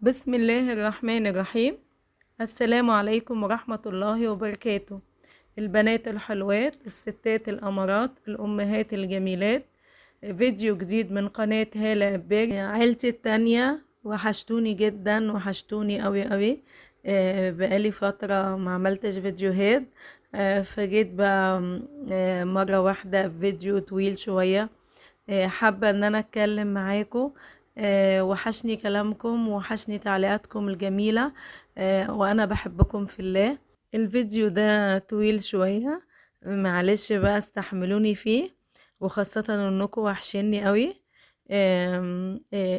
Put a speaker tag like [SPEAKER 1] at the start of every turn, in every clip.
[SPEAKER 1] بسم الله الرحمن الرحيم. السلام عليكم ورحمة الله وبركاته. البنات الحلوات، الستات الأمارات، الأمهات الجميلات، فيديو جديد من قناة هالة إباج. عيلتي التانية وحشتوني جدا، وحشتوني قوي قوي. بقالي فترة ما عملتش فيديوهات. فجيت بقى مرة واحدة فيديو طويل شوية. حابة ان انا اتكلم معاكم. وحشني كلامكم، وحشني تعليقاتكم الجميلة. وانا بحبكم في الله. الفيديو ده طويل شوية، معلش بقى استحملوني فيه، وخاصة انكم وحشني قوي.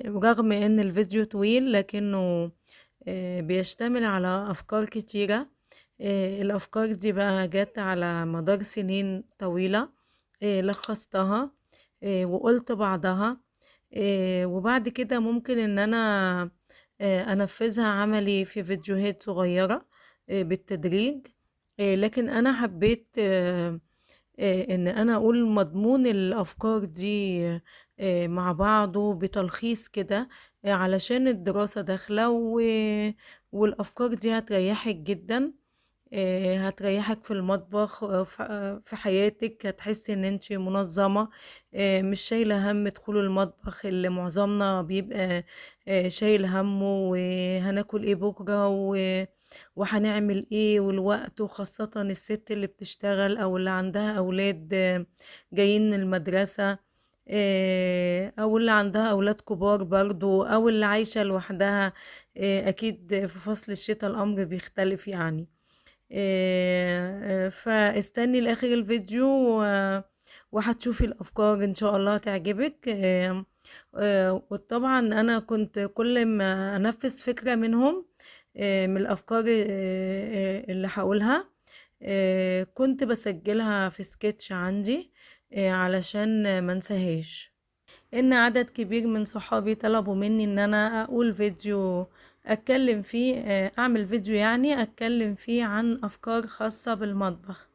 [SPEAKER 1] رغم ان الفيديو طويل لكنه بيشتمل على افكار كتيرة. الافكار دي بقى جت على مدار سنين طويلة. لخصتها وقلت بعضها. وبعد كده ممكن ان انا انفذها عملي في فيديوهات صغيرة بالتدريج. لكن انا حبيت ان انا اقول مضمون الافكار دي مع بعضه بتلخيص كده. علشان الدراسة داخلة والافكار دي هتريحك جدا. هتريحك في المطبخ، في حياتك هتحسي ان انت منظمة. مش شايلة هم دخول المطبخ اللي معظمنا بيبقى شايل همه، وهناكل ايه بكرة وهنعمل ايه والوقت، وخاصة الست اللي بتشتغل او اللي عندها اولاد جايين من المدرسة، او اللي عندها اولاد كبار برضو، او اللي عايشة لوحدها. اكيد في فصل الشتاء الامر بيختلف يعني. فاستني لاخر الفيديو وهتشوفي الافكار ان شاء الله تعجبك. وطبعا انا كنت كل ما انفذ فكرة منهم من الافكار اللي هقولها، كنت بسجلها في سكتش عندي علشان ما انساهاش. ان عدد كبير من صحابي طلبوا مني ان انا اقول فيديو اتكلم فيه، اعمل فيديو يعني اتكلم فيه عن افكار خاصة بالمطبخ.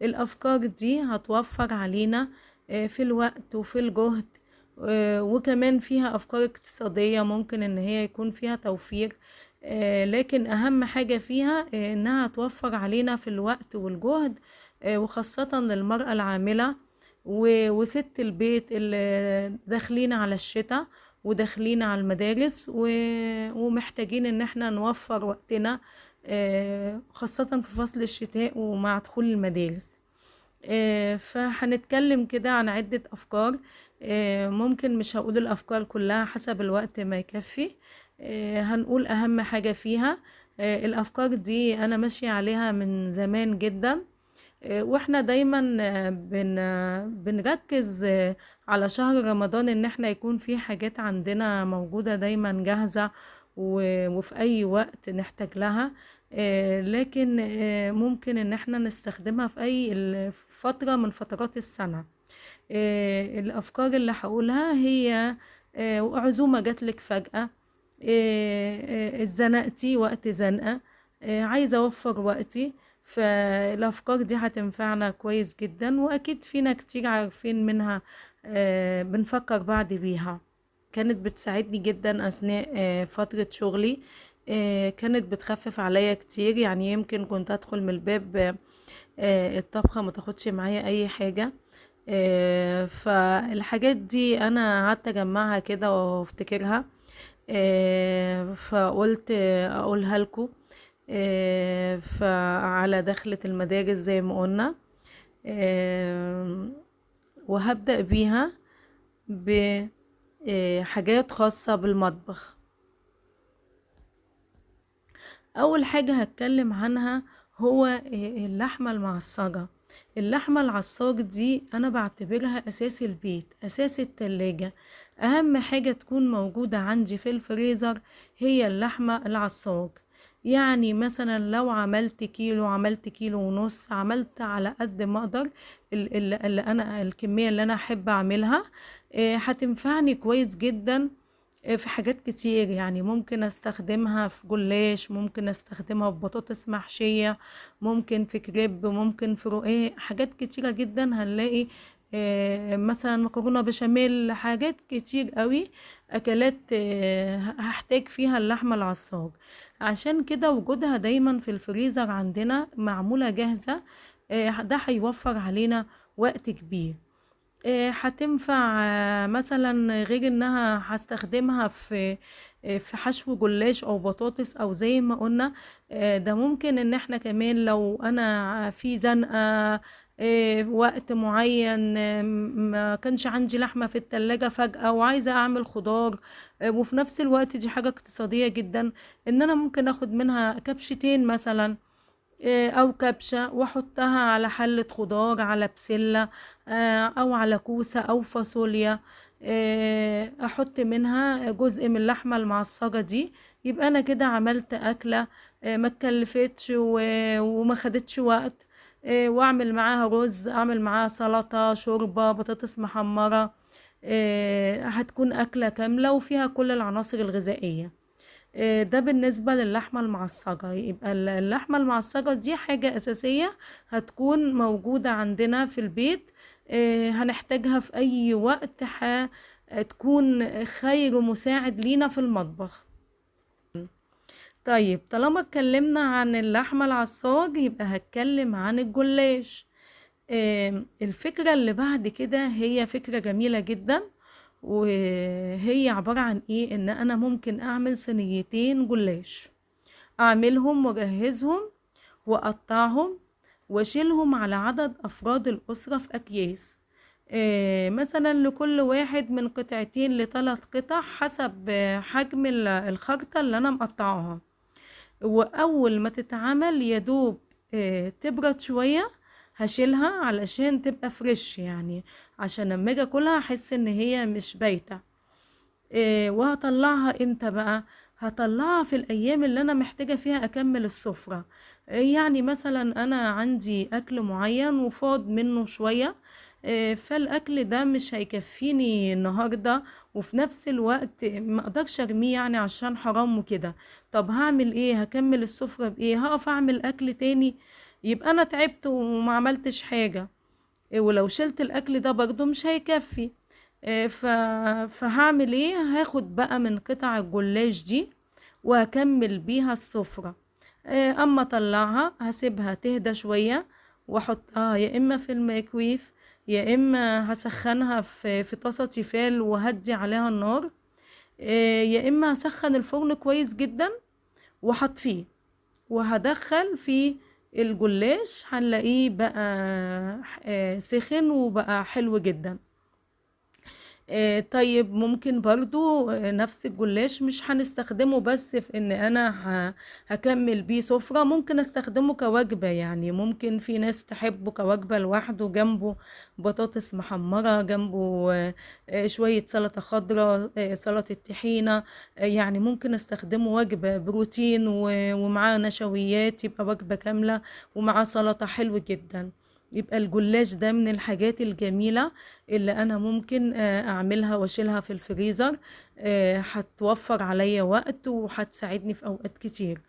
[SPEAKER 1] الافكار دي هتوفر علينا في الوقت وفي الجهد. وكمان فيها افكار اقتصادية ممكن ان هي يكون فيها توفير. لكن اهم حاجة فيها انها توفر علينا في الوقت والجهد. وخاصة للمرأة العاملة وست البيت اللي داخلين على الشتاء وداخلين على المدارس ومحتاجين ان احنا نوفر وقتنا، خاصة في فصل الشتاء ومع دخول المدارس. فهنتكلم كده عن عدة أفكار. ممكن مش هقول الأفكار كلها حسب الوقت ما يكفي. هنقول أهم حاجة فيها. الأفكار دي أنا ماشية عليها من زمان جدا. واحنا دايما بنركز على شهر رمضان ان احنا يكون في حاجات عندنا موجودة دايما جاهزة وفي اي وقت نحتاج لها. لكن ممكن ان احنا نستخدمها في اي فترة من فترات السنة. الافكار اللي هقولها هي عزومة جاتلك فجأة، اتزنقتي وقت زنقة، عايزة اوفر وقتي. فالافكار دي هتنفعنا كويس جدا، واكيد فينا كتير عارفين منها. بنفكر بعض بيها. كانت بتساعدني جدا اثناء فترة شغلي. كانت بتخفف عليا كتير، يعني يمكن كنت ادخل من الباب الطبخة ما تاخدش معايا اي حاجة. فالحاجات دي انا قعدت اجمعها كده وافتكرها. فقلت اقولها لكم. فعلى دخلة المدارس زي ما قلنا. آه، وهبدأ بيها بحاجات خاصة بالمطبخ. اول حاجة هتكلم عنها هو اللحمة المعصجة. اللحمة العصاج دي انا بعتبرها اساس البيت، اساس التلاجة. اهم حاجة تكون موجودة عندي في الفريزر هي اللحمة العصاج. يعني مثلا لو عملت كيلو، عملت كيلو ونص، عملت على قد ما اقدر. اللي انا الكمية اللي انا احب اعملها هتنفعني كويس جدا في حاجات كتير. يعني ممكن استخدمها في جلاش، ممكن استخدمها في بطاطس محشية، ممكن في كريب، ممكن في رقاق، حاجات كتيرة جدا هنلاقي مثلا مكرونة بشاميل، حاجات كتير قوي اكلات هحتاج فيها اللحمة العصاج. عشان كده وجودها دايما في الفريزر عندنا معمولة جاهزة، ده هيوفر علينا وقت كبير. هتنفع مثلا، غير انها هستخدمها في حشو جلاش او بطاطس او زي ما قلنا. ده ممكن ان احنا كمان لو انا في زنقة وقت معين، ما كانش عندي لحمة في التلاجة فجأة وعايزة اعمل خضار، وفي نفس الوقت دي حاجة اقتصادية جدا، ان انا ممكن اخد منها كبشتين مثلا، او كبشة، واحطها على حلة خضار، على بسلة او على كوسة او فاصوليا، احط منها جزء من اللحمة المعصجة دي. يبقى انا كده عملت اكلة ما تكلفتش وما خدتش وقت. واعمل معاها رز، اعمل معاها سلطة، شوربة، بطاطس محمرة. هتكون اكلة كاملة وفيها كل العناصر الغذائية. ده بالنسبة للحمة المعصجة. يبقى اللحمة المعصجة دي حاجة أساسية هتكون موجودة عندنا في البيت، هنحتاجها في أي وقت، هتكون خير مساعد لينا في المطبخ. طيب طالما اتكلمنا عن اللحمة العصاج، يبقى هتكلم عن الجلاش. الفكرة اللي بعد كده هي فكرة جميلة جدا، وهي عبارة عن ايه؟ ان انا ممكن اعمل صينيتين جلاش، اعملهم واجهزهم واقطعهم واشيلهم على عدد افراد الاسرة في اكياس. مثلا لكل واحد من قطعتين لثلاث قطع حسب حجم الخرطة اللي انا مقطعها. واول ما تتعمل يدوب تبرد شوية، هشيلها علشان تبقى فريش، يعني عشان لما اجي اكلها احس ان هي مش بايتة. وهطلعها امتى بقى؟ هطلعها في الايام اللي انا محتاجة فيها اكمل السفرة. يعني مثلا انا عندي اكل معين وفاض منه شوية، فالاكل ده مش هيكفيني النهاردة، وفي نفس الوقت ما اقدرش ارميه يعني عشان حرام وكده. طب هعمل ايه؟ هكمل السفرة بايه؟ هقف اعمل اكل تاني؟ يبقى انا تعبت وما عملتش حاجة. ولو شلت الاكل ده برضو مش هيكفي. إيه، ف... فهعمل ايه؟ هاخد بقى من قطع الجلاش دي وهكمل بيها السفرة. اما اطلعها هسيبها تهدى شوية، واحطها يا اما في الميكرويف، يا اما هسخنها في طاسة تيفال وهدي عليها النار، يا اما هسخن الفرن كويس جدا وهطفيه وهدخل في الجلاش، هنلاقيه بقى سخن وبقى حلو جدا. طيب ممكن برضو نفس الجلاش مش هنستخدمه بس في ان انا هكمل بيه سفرة، ممكن استخدمه كوجبة. يعني ممكن في ناس تحبه كوجبة لوحده، جنبه بطاطس محمرة، جنبه شوية سلطة خضراء، سلطة طحينة. يعني ممكن استخدمه وجبة بروتين ومعاه نشويات، يبقى وجبة كاملة ومعاه سلطة، حلو جدا. يبقى الجلاش ده من الحاجات الجميلة اللي انا ممكن اعملها واشيلها في الفريزر، هتوفر عليا وقت وهتساعدني في اوقات كتير.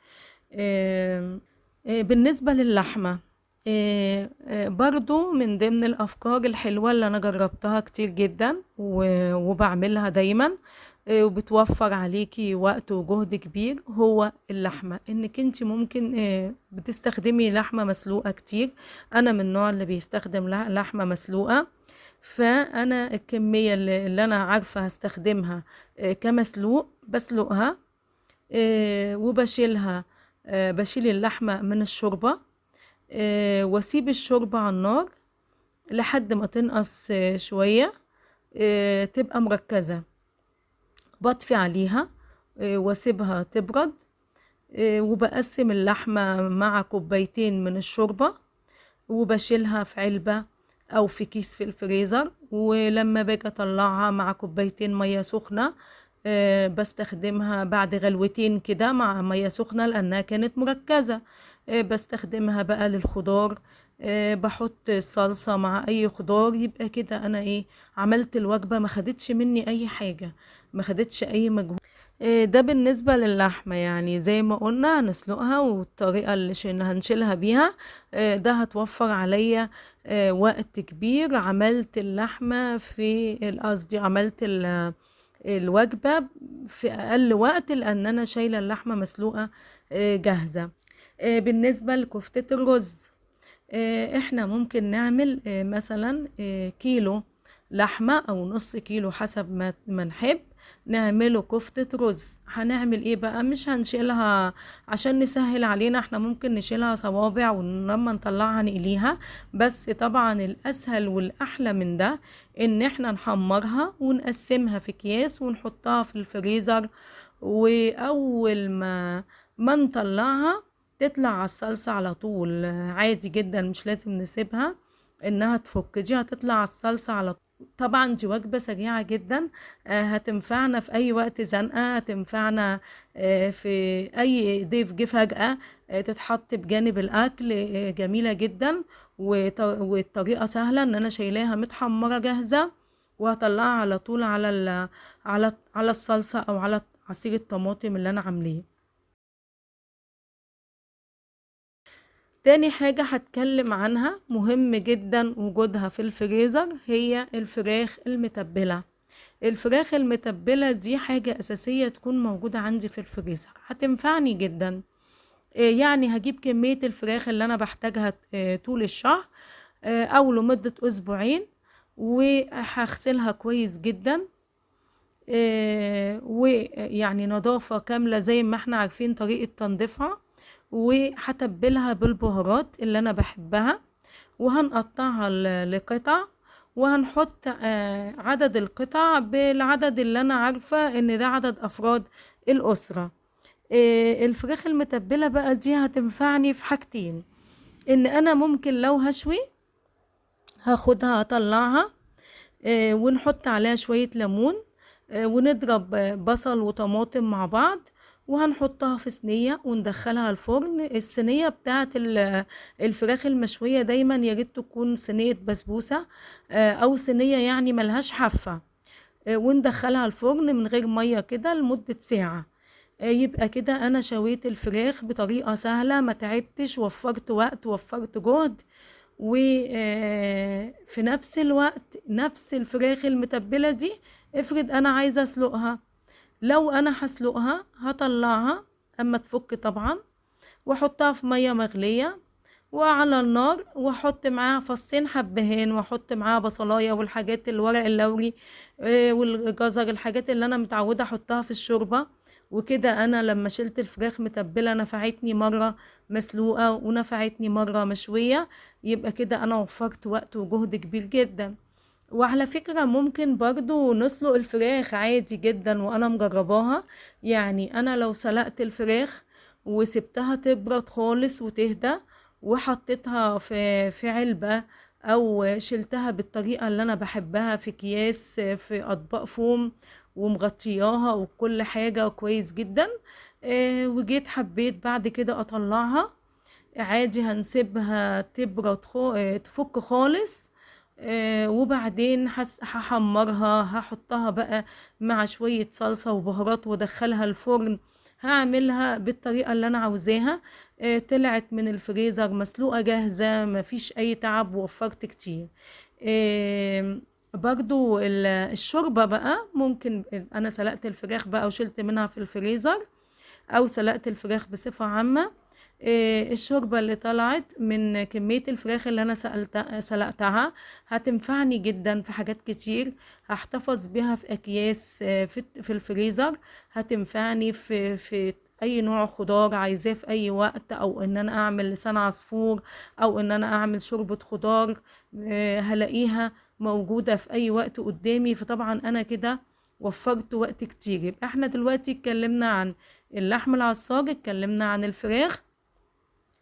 [SPEAKER 1] بالنسبة للحمة، برضو من ضمن الافكار الحلوة اللي انا جربتها كتير جدا وبعملها دايما، وبتوفر عليكي وقت وجهد كبير، هو اللحمة. انك انت ممكن بتستخدمي لحمة مسلوقة كتير. انا من النوع اللي بيستخدم لحمة مسلوقة، فانا الكمية اللي انا عارفة هستخدمها كمسلوق بسلقها، وبشيلها، بشيل اللحمة من الشوربة، واسيب الشوربة على النار لحد ما تنقص شوية، تبقى مركزة. بطفي عليها واسيبها تبرد، وبقسم اللحمة مع كوبايتين من الشوربة، وبشيلها في علبة او في كيس في الفريزر. ولما باجي اطلعها مع كوبايتين مية سخنة، بستخدمها بعد غلوتين كده مع مية سخنة لانها كانت مركزة. بستخدمها بقى للخضار، بحط صلصة مع اي خضار. يبقى كده انا ايه؟ عملت الوجبة، ما خدتش مني اي حاجة، ما خدتش اي مجهود. ده بالنسبة للحمة، يعني زي ما قلنا هنسلقها، والطريقة اللي هنشيلها بيها ده هتوفر عليا وقت كبير. عملت اللحمة قصدي عملت الوجبة في أقل وقت، لأن أنا شايلة اللحمة مسلوقة جاهزة. بالنسبة لكفتة الرز، احنا ممكن نعمل مثلا كيلو لحمة او نص كيلو حسب ما نحب نعمله كفتة رز. هنعمل ايه بقى؟ مش هنشيلها عشان نسهل علينا، احنا ممكن نشيلها صوابع ولما نطلعها نقليها. بس طبعا الاسهل والاحلى من ده ان احنا نحمرها ونقسمها في اكياس ونحطها في الفريزر، واول ما نطلعها تطلع على الصلصة على طول عادي جدا، مش لازم نسيبها انها تفك، دي هتطلع على الصلصة على طول. طبعا دي وجبة سريعة جدا، هتنفعنا في اي وقت زنقة، هتنفعنا في اي ضيف جه فجأة، تتحط بجانب الاكل، جميلة جدا. والطريقة سهلة، ان انا شايلاها متحمرة جاهزة وهطلعها على طول على الصلصة او على عصير الطماطم اللي انا عاملاه. تاني حاجة هتكلم عنها مهم جدا وجودها في الفريزر، هي الفراخ المتبلة. الفراخ المتبلة دي حاجة أساسية تكون موجودة عندي في الفريزر، هتنفعني جدا. يعني هجيب كمية الفراخ اللي أنا بحتاجها طول الشهر أو لمدة أسبوعين، وهغسلها كويس جدا، ويعني نظافة كاملة زي ما احنا عارفين طريقة تنظيفها، وهتبلها بالبهارات اللي انا بحبها، وهنقطعها لقطع، وهنحط عدد القطع بالعدد اللي انا عارفة ان ده عدد افراد الاسرة. الفراخ المتبلة بقى دي هتنفعني في حاجتين، ان انا ممكن لو هشوي هاخدها اطلعها ونحط عليها شوية ليمون، ونضرب بصل وطماطم مع بعض، وهنحطها في صينية وندخلها الفرن. الصينية بتاعت الفراخ المشوية دايما يا ريت تكون صينية بسبوسة او صينية يعني ملهاش حافة، وندخلها الفرن من غير مية كده لمدة ساعة. يبقى كده انا شويت الفراخ بطريقة سهلة، ما تعبتش، وفرت وقت وفرت جهد. وفي نفس الوقت نفس الفراخ المتبلة دي، افرض انا عايزة اسلقها، لو انا هسلقها هطلعها اما تفك طبعا، واحطها في مية مغلية وعلى النار، واحط معاها فصين حبهان، واحط معاها بصلاية والحاجات الورق اللوري والجزر، الحاجات اللي انا متعودة احطها في الشوربة. وكده انا لما شلت الفراخ متبلة نفعتني مرة مسلوقة ونفعتني مرة مشوية، يبقى كده انا وفرت وقت وجهد كبير جدا. وعلى فكرة ممكن برضو نسلق الفراخ عادي جدا، وانا مجرباها. يعني انا لو سلقت الفراخ وسبتها تبرد خالص وتهدى، وحطيتها في علبة، او شلتها بالطريقة اللي انا بحبها في اكياس في اطباق فوم، ومغطياها وكل حاجة كويس جدا، وجيت حبيت بعد كده اطلعها عادي، هنسيبها تبرد تفك خالص، وبعدين هحمرها، هحطها بقى مع شوية صلصة وبهارات وادخلها الفرن. هعملها بالطريقة اللي انا عاوزاها، طلعت من الفريزر مسلوقة جاهزة، مفيش اي تعب، ووفرت كتير. برضو الشوربة بقى ممكن، انا سلقت الفراخ بقى وشلت منها في الفريزر، او سلقت الفراخ بصفة عامة، الشوربة اللي طلعت من كمية الفراخ اللي انا سلقتها هتنفعني جدا في حاجات كتير. هحتفظ بها في اكياس في الفريزر، هتنفعني في اي نوع خضار عايزاه في اي وقت، او ان انا اعمل لسان عصفور، او ان انا اعمل شوربة خضار، هلاقيها موجودة في اي وقت قدامي. فطبعا انا كده وفرت وقت كتير. يبقى احنا دلوقتي اتكلمنا عن اللحم العصاج، اتكلمنا عن الفراخ،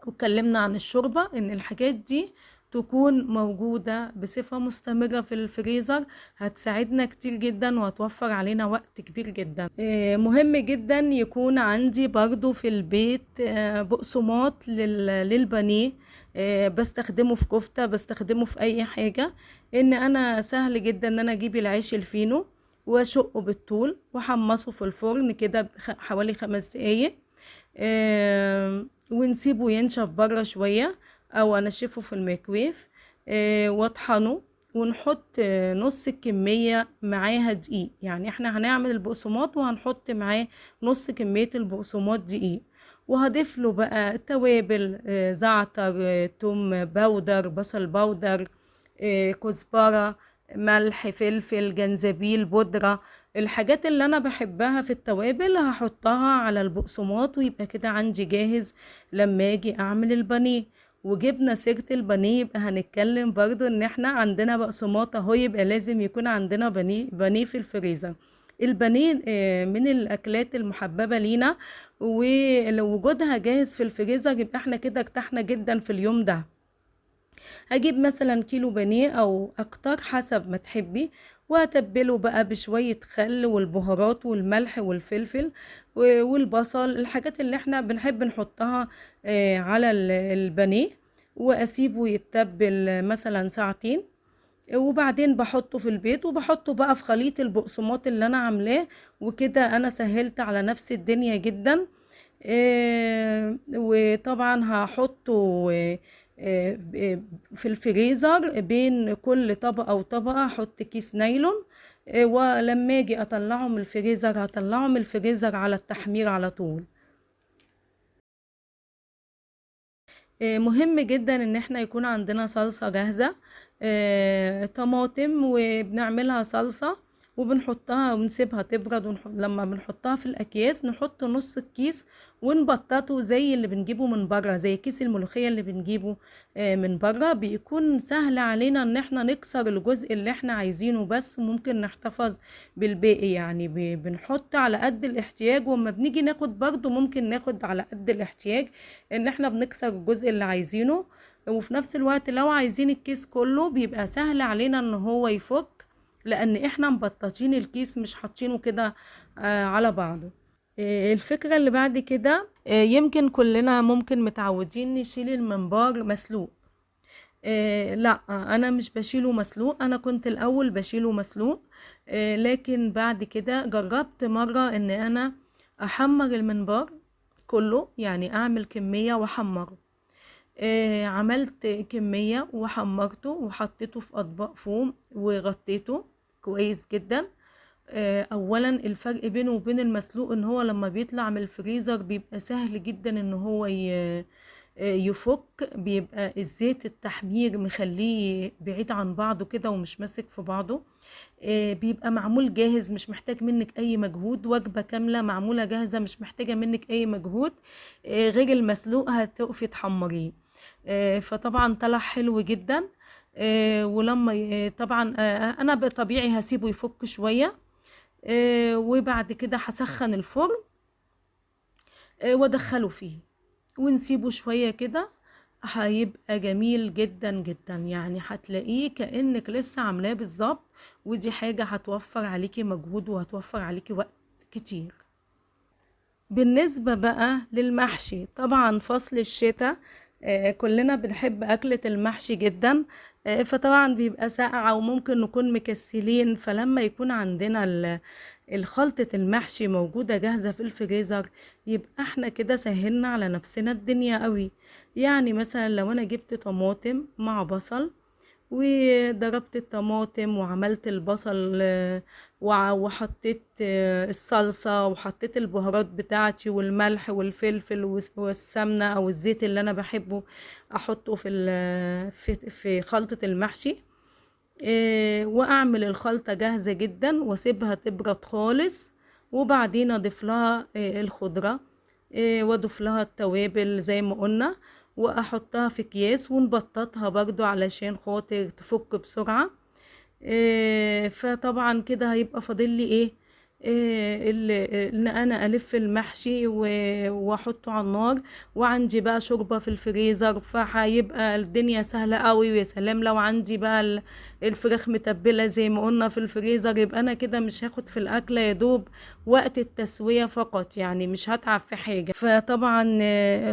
[SPEAKER 1] واتكلمنا عن الشوربة، ان الحاجات دي تكون موجودة بصفة مستمرة في الفريزر، هتساعدنا كتير جدا وهتوفر علينا وقت كبير جدا. مهم جدا يكون عندي برضو في البيت بقسماط للبانيه، بستخدمه في كفتة، بستخدمه في اي حاجة. ان انا سهل جدا ان انا اجيب العيش الفينو واشقه بالطول واحمصه في الفرن كده حوالي 5 دقايق. ونسيبه ينشف بره شوية او انشفه في الميكرويف. واطحنه ونحط نص الكمية معاها دقيق، يعني احنا هنعمل البقسماط وهنحط معاه نص كمية البقسماط دقيق. وهضيف له بقى توابل، زعتر، توم باودر، بصل باودر، كزبرة، ملح، فلفل، جنزبيل بودرة. الحاجات اللي انا بحبها في التوابل هحطها على البقسماط، ويبقى كده عندي جاهز لما اجي اعمل البانيه. وجبنا سيرة البانيه، يبقى هنتكلم برضو ان احنا عندنا بقسماط اهو، يبقى لازم يكون عندنا بانيه في الفريزر. البانيه من الاكلات المحببة لينا، ولو وجودها جاهز في الفريزر يبقى احنا كده ارتحنا جدا في اليوم ده. هجيب مثلا كيلو بانيه او اكتر حسب ما تحبي، واتبله بقى بشوية خل والبهارات والملح والفلفل والبصل، الحاجات اللي احنا بنحب نحطها على البانيه. واسيبه يتبل مثلا ساعتين، وبعدين بحطه في البيت وبحطه بقى في خليط البقسماط اللي انا عاملاه. وكده انا سهلت على نفسي الدنيا جدا. وطبعا هحطه في الفريزر، بين كل طبقة وطبقة احط كيس نايلون. ولما اجي اطلعه من الفريزر هطلعه من الفريزر على التحمير على طول. مهم جدا ان احنا يكون عندنا صلصة جاهزة، طماطم، وبنعملها صلصة وبنحطها ونسيبها تبرد. لما بنحطها في الاكياس نحط نص الكيس ونبططه زي اللي بنجيبه من بره، زي كيس الملوخية اللي بنجيبه من بره. بيكون سهل علينا ان احنا نكسر الجزء اللي احنا عايزينه بس، وممكن نحتفظ بالباقي. يعني بنحط على قد الاحتياج، وما بنيجي ناخد برضو ممكن ناخد على قد الاحتياج، ان احنا بنكسر الجزء اللي عايزينه. وفي نفس الوقت لو عايزين الكيس كله بيبقى سهل علينا ان هو يفك، لان احنا مبططين الكيس مش حاطينه كده على بعضه. الفكرة اللي بعد كده، يمكن كلنا ممكن متعودين نشيل الممبار مسلوق. لا، انا مش بشيله مسلوق. انا كنت الاول بشيله مسلوق، لكن بعد كده جربت مرة ان انا احمر الممبار كله، يعني اعمل كمية واحمره. عملت كمية وحمرته وحطيته في اطباق فوم وغطيته كويس جدا. اولا الفرق بينه وبين المسلوق ان هو لما بيطلع من الفريزر بيبقى سهل جدا ان هو يفك، بيبقى الزيت التحمير مخليه بعيد عن بعضه كده ومش ماسك في بعضه. بيبقى معمول جاهز، مش محتاج منك اي مجهود، وجبة كاملة معمولة جاهزة مش محتاجة منك اي مجهود. غير المسلوق هتقفي تحمريه. فطبعا طلع حلو جدا. ولما طبعا انا بطبيعي هسيبه يفك شوية. وبعد كده هسخن الفرن وادخله فيه ونسيبه شوية كده. هيبقى جميل جدا جدا، يعني هتلاقيه كأنك لسه عاملاه بالظبط. ودي حاجة هتوفر عليكي مجهود وهتوفر عليكي وقت كتير. بالنسبة بقى للمحشي، طبعا فصل الشتاء كلنا بنحب أكلة المحشي جدا. فطبعا بيبقى ساقعة وممكن نكون مكسلين، فلما يكون عندنا الخلطة المحشي موجودة جاهزة في الفريزر، يبقى احنا كده سهلنا على نفسنا الدنيا قوي. يعني مثلا لو انا جبت طماطم مع بصل وضربت الطماطم وعملت البصل، وحطيت الصلصة وحطيت البهارات بتاعتي والملح والفلفل والسمنة او الزيت اللي انا بحبه احطه في خلطة المحشي. واعمل الخلطة جاهزة جدا واسيبها تبرد خالص. وبعدين اضيف لها الخضرة، واضيف لها التوابل زي ما قلنا، واحطها في اكياس ونبططها برضو علشان خاطر تفك بسرعة. فطبعا كده هيبقى فاضل لي ايه؟ ان انا الف المحشي واحطه على النار، وعندي بقى شوربة في الفريزر، فهيبقى الدنيا سهلة قوي. ويا سلام لو عندي بقى الفراخ متبلة زي ما قلنا في الفريزر، يبقى انا كده مش هاخد في الاكلة يا دوب وقت التسوية فقط، يعني مش هتعب في حاجة. فطبعا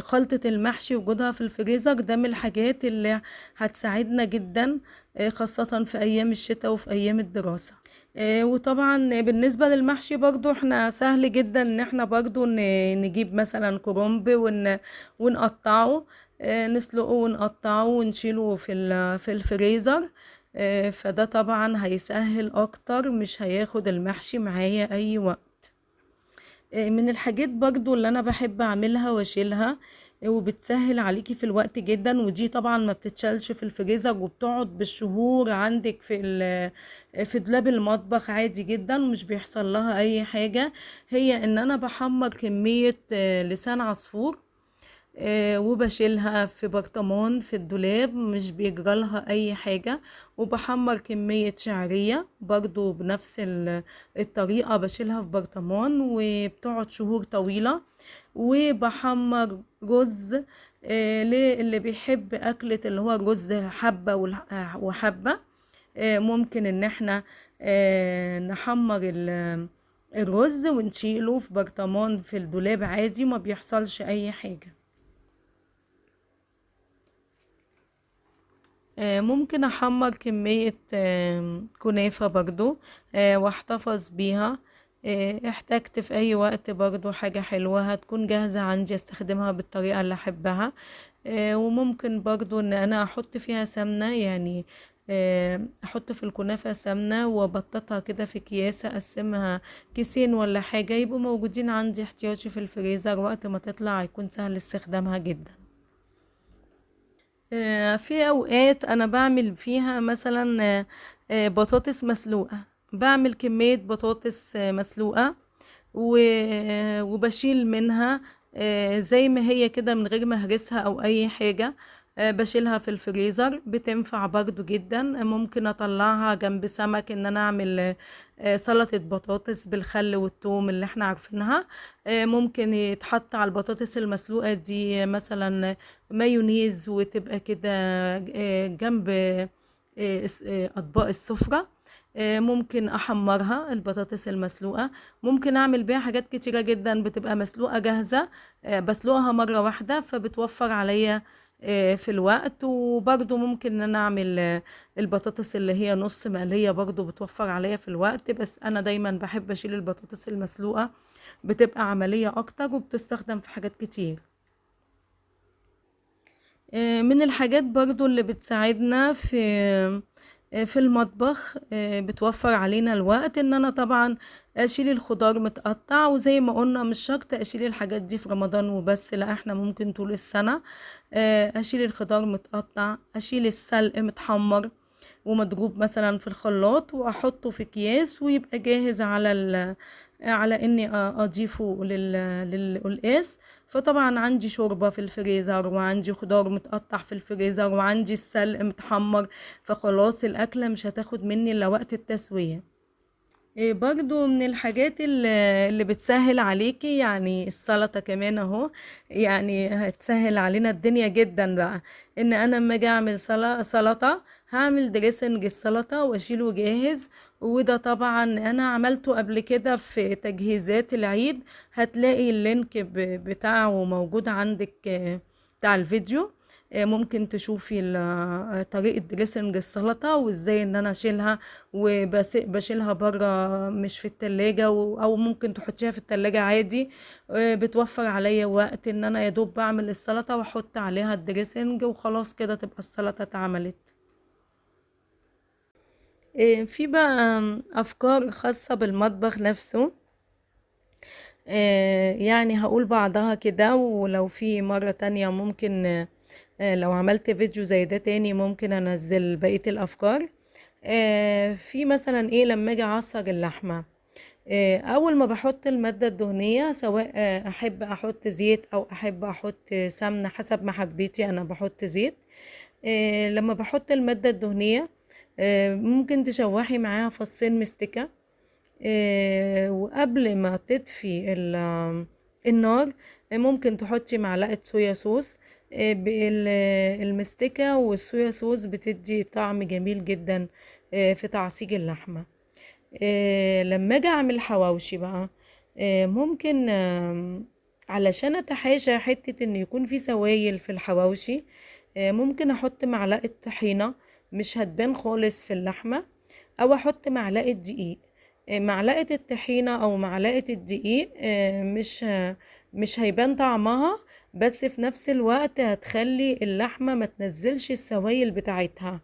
[SPEAKER 1] خلطة المحشي وجودها في الفريزر ده من الحاجات اللي هتساعدنا جدا، خاصة في ايام الشتاء وفي ايام الدراسة. وطبعا بالنسبة للمحشي برضو احنا سهل جدا ان احنا برضو نجيب مثلا كرنب ونقطعه، نسلقه ونقطعه ونشيله في الفريزر. فده طبعا هيسهل اكتر، مش هياخد المحشي معايا اي وقت. من الحاجات برضو اللي انا بحب اعملها واشيلها، وبتسهل عليكي في الوقت جدا، ودي طبعا ما بتتشالش في الفريزر وبتقعد بالشهور عندك في دولاب المطبخ عادي جدا ومش بيحصل لها اي حاجة. هي ان انا بحمر كمية لسان عصفور، وبشيلها في برطمان في الدولاب مش بيجرالها اي حاجة. وبحمر كمية شعرية برضو بنفس الطريقة، بشيلها في برطمان وبتقعد شهور طويلة. وبحمر رز، للي بيحب اكلة اللي هو الرز حبة وحبة، ممكن ان احنا نحمر الرز ونشيله في برطمان في الدولاب عادي، ما بيحصلش اي حاجة. ممكن احمر كمية كنافة برضو، واحتفظ بيها. احتجت في اي وقت برضو حاجة حلوة هتكون جاهزة عندي استخدمها بالطريقة اللي احبها. وممكن برضو ان انا احط فيها سمنة، يعني احط في الكنافة سمنة وابططها كده في اكياس، اقسمها كيسين ولا حاجة يبقوا موجودين عندي احتياطي في الفريزر، وقت ما تطلع يكون سهل استخدامها جدا. في اوقات انا بعمل فيها مثلا بطاطس مسلوقة، بعمل كمية بطاطس مسلوقة وبشيل منها زي ما هي كده من غير ما اهرسها او اي حاجة. بشيلها في الفريزر، بتنفع برضو جدا. ممكن اطلعها جنب سمك ان انا اعمل سلطة بطاطس بالخل والثوم اللي احنا عارفينها. ممكن يتحط على البطاطس المسلوقة دي مثلا مايونيز، وتبقى كده جنب اطباق السفرة. ممكن احمرها البطاطس المسلوقة، ممكن اعمل بيها حاجات كتيرة جدا، بتبقى مسلوقة جاهزة، بسلقها مرة واحدة فبتوفر عليا في الوقت. وبرضو ممكن ان انا اعمل البطاطس اللي هي نص مقلية، برضو بتوفر عليا في الوقت. بس انا دايما بحب اشيل البطاطس المسلوقة، بتبقى عملية اكتر وبتستخدم في حاجات كتير. من الحاجات برضو اللي بتساعدنا في المطبخ، بتوفر علينا الوقت، ان انا طبعا اشيل الخضار متقطع. وزي ما قلنا مش شرط اشيل الحاجات دي في رمضان وبس، لا احنا ممكن طول السنة اشيل الخضار متقطع، اشيل السلق متحمر ومضروب مثلا في الخلاط، واحطه في اكياس ويبقى جاهز على اني اضيفه للقلقاس. فطبعا عندي شوربة في الفريزر، وعندي خضار متقطع في الفريزر، وعندي السلق متحمر، فخلاص الأكلة مش هتاخد مني إلا وقت التسوية. برضو من الحاجات اللي بتسهل عليكي يعني السلطة كمان اهو، يعني هتسهل علينا الدنيا جدا بقى. ان انا لما اجي اعمل سلطة، هعمل دريسنج السلطة واشيله جاهز. وده طبعا انا عملته قبل كده في تجهيزات العيد، هتلاقي اللينك بتاعه موجود عندك، بتاع الفيديو. ممكن تشوفي طريقة دريسنج السلطة وازاي ان انا اشيلها، وبشيلها برا مش في التلاجة، او ممكن تحطيها في التلاجة عادي. بتوفر عليا وقت ان انا يدوب بعمل السلطة واحط عليها الدريسنج وخلاص كده تبقى السلطة اتعملت. في بقى افكار خاصة بالمطبخ نفسه، يعني هقول بعضها كده، ولو في مرة تانية ممكن لو عملت فيديو زي ده تاني ممكن انزل بقية الافكار. في مثلا ايه لما اجي اعصر اللحمة، اول ما بحط المادة الدهنية، سواء احب احط زيت او احب احط سمنة حسب محبتي، انا بحط زيت. لما بحط المادة الدهنية، ممكن تشوحي معاها فصين مستكة. وقبل ما تطفي النار، ممكن تحطي معلقة صويا صوص. المستكة والصويا صوص بتدي طعم جميل جدا في تعصيج اللحمة. لما اجي اعمل حواوشي بقى، ممكن علشان اتحاشى حتة ان يكون في سوائل في الحواوشي، ممكن احط معلقة طحينة، مش هتبان خالص في اللحمة. او احط معلقة دقيق. معلقة الطحينة او معلقة الدقيق مش هيبان طعمها، بس في نفس الوقت هتخلي اللحمة ما تنزلش السوائل بتاعتها،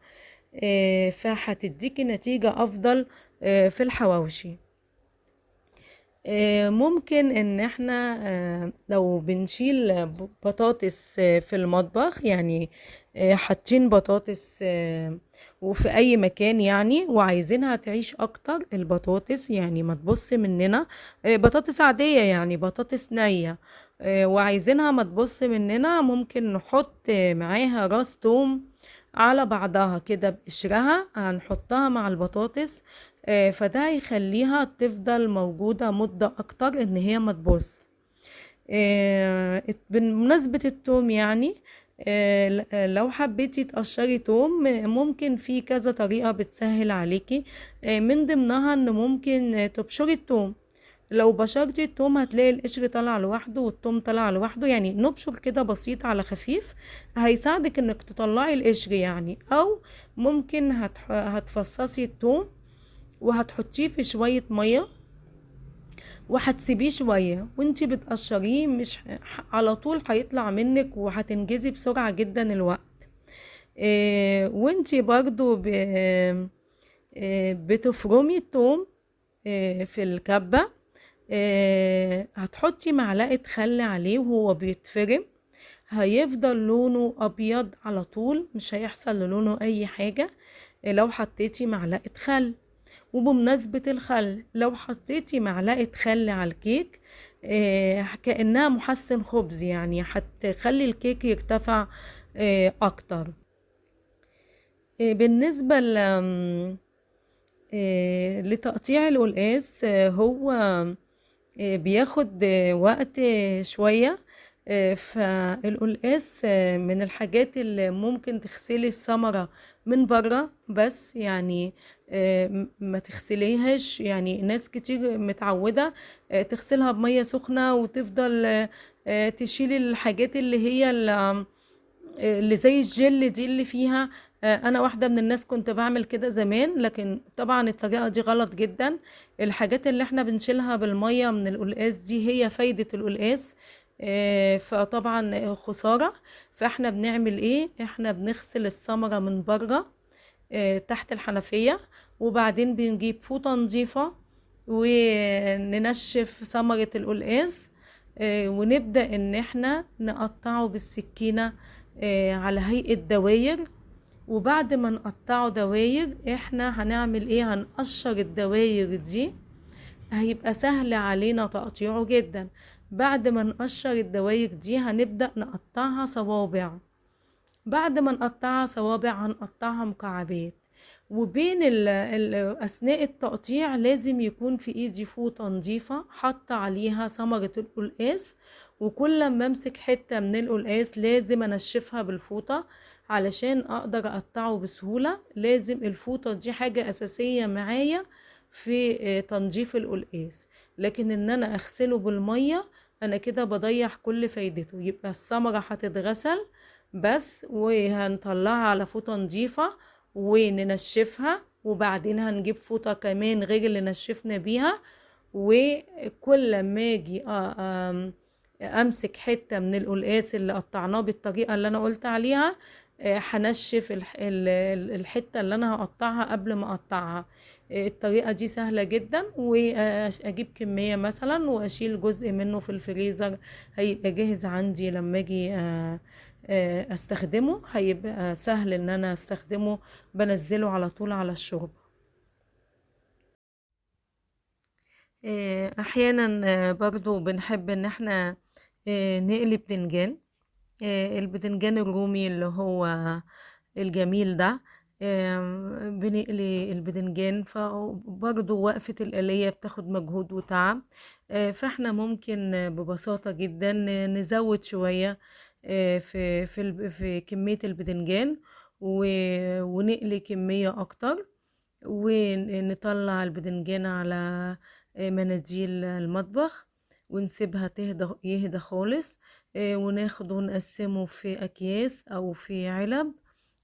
[SPEAKER 1] فهتديكي نتيجة افضل في الحواوشي. ممكن ان احنا لو بنشيل بطاطس في المطبخ، يعني حاطين بطاطس وفي اي مكان يعني، وعايزينها تعيش اكتر البطاطس، يعني ما تبص مننا بطاطس عادية يعني بطاطس نية، وعايزينها ما تبص مننا، ممكن نحط معاها راس توم على بعضها كده بقشرها، هنحطها مع البطاطس، فده هيخليها تفضل موجودة مدة اكتر ان هي ما تبوظ. بمناسبة التوم يعني، لو حبيتي تقشري توم، ممكن في كذا طريقة بتسهل عليكي، من ضمنها ان ممكن تبشري التوم. لو بشرتي التوم هتلاقي القشر طالع لوحده والتوم طالع لوحده، يعني نبشر كده بسيط على خفيف، هيساعدك انك تطلعي القشر يعني. او ممكن هتفصصي التوم وهتحطيه في شوية مية وهتسيبيه شوية وانتي بتقشريه، مش على طول هيطلع منك، وهتنجزي بسرعة جدا الوقت. وانتي برضو بتفرمي التوم في الكبة، هتحطي معلقة خل عليه وهو بيتفرم، هيفضل لونه ابيض على طول، مش هيحصل للونه اي حاجة لو حطيتي معلقة خل. وبمناسبة الخل، لو حطيتي معلقة خل على الكيك كأنها محسن خبز، يعني هتخلي الكيك يرتفع اكتر. بالنسبة لتقطيع القلقاس، هو بياخد وقت شوية. فالقلقاس من الحاجات اللي ممكن تغسلي الثمرة من بره بس، يعني ما تغسليهاش، يعني ناس كتير متعودة تغسلها بمية سخنة وتفضل تشيل الحاجات اللي هي اللي زي الجل دي اللي فيها. انا واحدة من الناس كنت بعمل كده زمان، لكن طبعا الطريقة دي غلط جدا. الحاجات اللي احنا بنشيلها بالمية من القلقاس دي هي فايدة القلقاس، فطبعا خسارة. فاحنا بنعمل ايه؟ احنا بنغسل الثمرة من بره تحت الحنفية، وبعدين بنجيب فوطة نظيفة وننشف ثمرة القلقاس، ونبدأ ان احنا نقطعه بالسكينة على هيئة دواير. وبعد ما نقطعه دواير، احنا هنعمل ايه؟ هنقشر الدواير دي، هيبقى سهل علينا تقطيعه جدا. بعد ما نقشر الدواير دي هنبدأ نقطعها صوابع. بعد ما نقطعها صوابع هنقطعها مكعبات. وبين أثناء التقطيع لازم يكون في ايدي فوطة نظيفة حط عليها ثمرة القلقاس، وكل ما امسك حتة من القلقاس لازم انشفها بالفوطة علشان اقدر اقطعه بسهولة. لازم الفوطة دي حاجة اساسية معايا في تنظيف القلقاس، لكن ان انا اغسله بالمية انا كده بضيع كل فايدته. يبقى الثمرة هتتغسل بس، وهنطلعها على فوطة نظيفة وننشفها، وبعدين هنجيب فوطة كمان غير اللي نشفنا بيها. وكل ما اجي امسك حتة من القلقاس اللي قطعناه بالطريقة اللي انا قلت عليها، هنشف الحتة اللي انا هقطعها قبل ما اقطعها. الطريقة دي سهلة جدا، واجيب كمية مثلا واشيل جزء منه في الفريزر، هيبقى جاهز عندي لما اجي استخدمه، هيبقى سهل ان انا استخدمه، بنزله على طول على الشوربة. احيانا برضو بنحب ان احنا نقلي بتنجان، البتنجان الرومي اللي هو الجميل ده. بنقلي البتنجان، فبرضو وقفة القلية بتاخد مجهود وتعب. فاحنا ممكن ببساطة جدا نزود شوية في كمية البتنجان، ونقلي كمية أكتر، ونطلع البتنجان على مناديل المطبخ، ونسيبها يهدى خالص، وناخده ونقسمه في أكياس أو في علب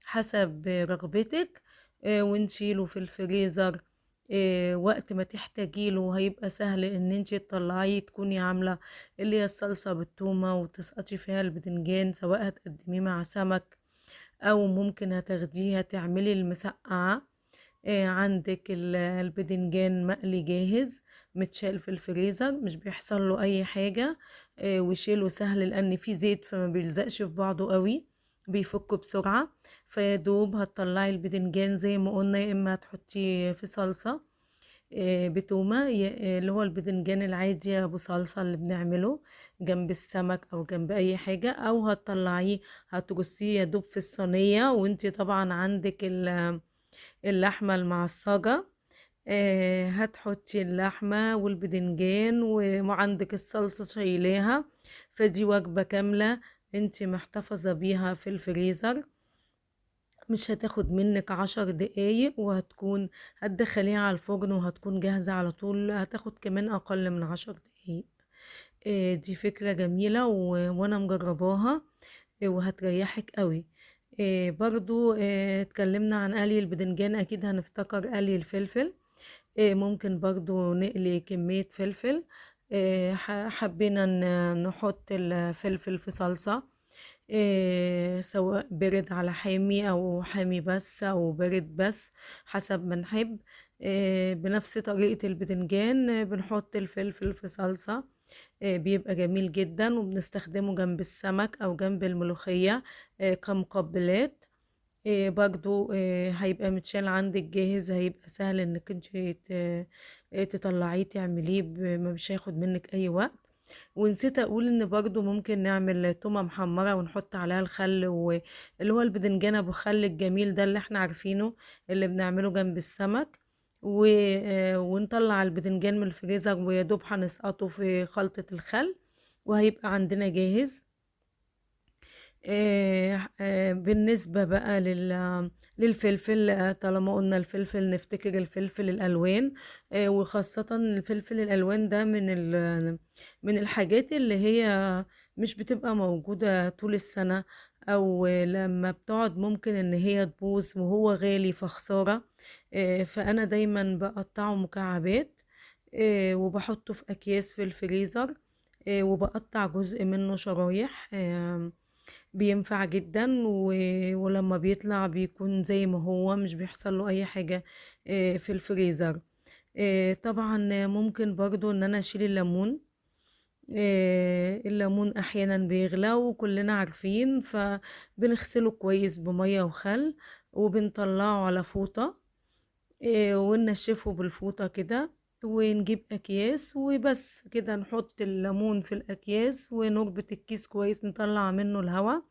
[SPEAKER 1] حسب رغبتك. ونشيله في الفريزر. وقت ما تحتاجيله هيبقى سهل ان انتي تطلعيه، تكوني عاملة اللي هي الصلصة بالثومة وتسقطي فيها البتنجان، سواء هتقدميه مع سمك او ممكن هتاخديه تعملي المسقعة. عندك البدنجان مقلي جاهز، متشال في الفريزر، مش بيحصل له اي حاجة. وشيله سهل لان فيه زيت فما بيلزقش في بعضه قوي، بيفك بسرعة. فيادوب هتطلعي البدنجان زي ما قلنا، يا اما هتحطيه في صلصة بتومة، اللي هو البدنجان العادي ابو صلصة اللي بنعمله جنب السمك او جنب اي حاجة، او هتطلعيه هترصيه يدوب في الصينية. وانتي طبعا عندك اللحمة المعصجة، هتحطي اللحمة والبدنجان وعندك الصلصة شايلاها، فدي وجبة كاملة انتي محتفظة بيها في الفريزر. مش هتاخد منك 10 دقايق، وهتكون هتدخليها على الفرن وهتكون جاهزة على طول، هتاخد كمان أقل من 10 دقايق. دي فكرة جميلة وأنا مجرباها، وهتريحك قوي. برضو اتكلمنا عن قلي البدنجان، أكيد هنفتكر قلي الفلفل. ممكن برضو نقلي كمية فلفل. حبينا نحط الفلفل في صلصة، سواء برد على حامي او حامي بس او برد بس، حسب ما نحب. بنفس طريقة البدنجان بنحط الفلفل في صلصة، بيبقى جميل جدا، وبنستخدمه جنب السمك او جنب الملوخية كمقبلات. برضو هيبقى متشال عندك جاهز، هيبقى سهل انك انت تطلعيه تعمليه، مش هياخد منك اي وقت. ونسيت اقول ان برضو ممكن نعمل تومة محمرة ونحط عليها الخل، واللي هو البدنجان ابو خل الجميل ده اللي احنا عارفينه، اللي بنعمله جنب السمك. ونطلع البدنجان من الفريزر ويدوب هنسقطه في خلطة الخل، وهيبقى عندنا جاهز. بالنسبة بقى للفلفل، طالما قلنا الفلفل نفتكر الفلفل الألوان. وخاصة الفلفل الألوان ده من الحاجات اللي هي مش بتبقى موجودة طول السنة، أو لما بتقعد ممكن إن هي تبوظ وهو غالي فخسارة. فأنا دايما بقطعه مكعبات، وبحطه في أكياس في الفريزر، وبقطع جزء منه شرايح. بينفع جدا، ولما بيطلع بيكون زي ما هو، مش بيحصل له اي حاجة في الفريزر. طبعا ممكن برضو ان انا اشيل الليمون. الليمون احيانا بيغلى وكلنا عارفين، فبنغسله كويس بمية وخل، وبنطلعه على فوطة، وننشفه بالفوطة كده، ونجيب اكياس وبس كده، نحط الليمون في الاكياس ونربط الكيس كويس، نطلع منه الهواء.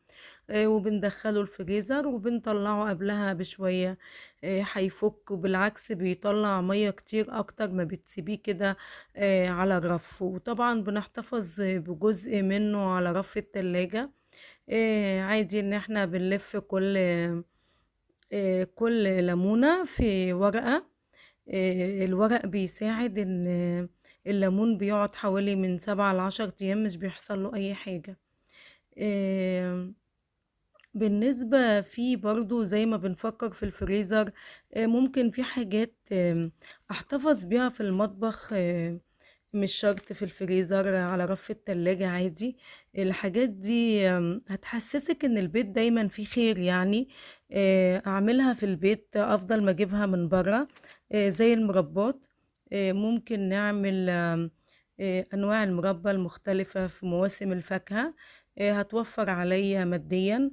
[SPEAKER 1] وبندخله الفريزر وبنطلعه قبلها بشوية. هيفك، وبالعكس بيطلع مية كتير اكتر ما بتسيبيه كده على الرف. وطبعا بنحتفظ بجزء منه على رف التلاجة. عادي ان احنا بنلف كل ليمونة في ورقة. الورق بيساعد ان الليمون بيقعد حوالي من 7 ل10 ايام، مش بيحصل له اي حاجة. آه، بالنسبة في برضو زي ما بنفكر في الفريزر، ممكن في حاجات احتفظ بيها في المطبخ، مش شرط في الفريزر، على رف التلاجة عادي. الحاجات دي هتحسسك ان البيت دايما فيه خير يعني. اعملها في البيت افضل ما اجيبها من برا. زي المربات، ممكن نعمل انواع المربى المختلفة في مواسم الفاكهة، هتوفر عليا ماديا.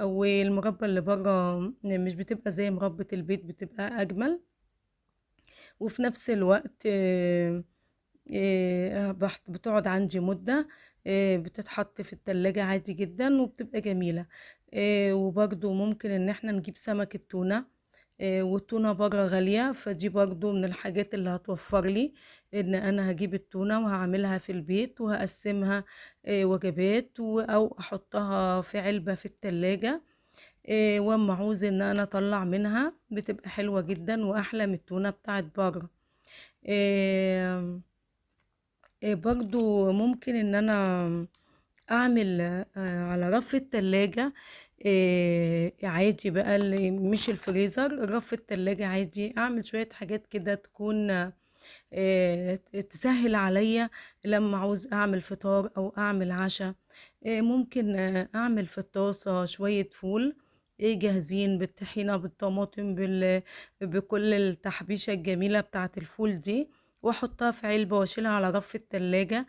[SPEAKER 1] والمربى اللي بره مش بتبقى زي مربى البيت، بتبقى اجمل. وفي نفس الوقت بتقعد عندي مدة، بتتحط في التلاجة عادي جدا وبتبقى جميلة. وبرضو ممكن ان احنا نجيب سمك التونة، والتونة بره غالية، فدي برضو من الحاجات اللي هتوفر لي ان انا هجيب التونة وهعملها في البيت وهقسمها وجبات، او احطها في علبة في التلاجة. واما عاوز ان انا اطلع منها بتبقى حلوة جدا واحلى من التونة بتاعت بره. آه، برضو ممكن ان انا اعمل على رف التلاجة عادي بقى اللي مش الفريزر، رف التلاجة عادي، اعمل شوية حاجات كده تكون تسهل عليا لما عاوز اعمل فطار او اعمل عشاء. ممكن اعمل في الطاسة شوية فول جاهزين بالطحينة بالطماطم بكل التحبيشة الجميلة بتاعة الفول دي، واحطها في علبة واشيلها على رف التلاجة.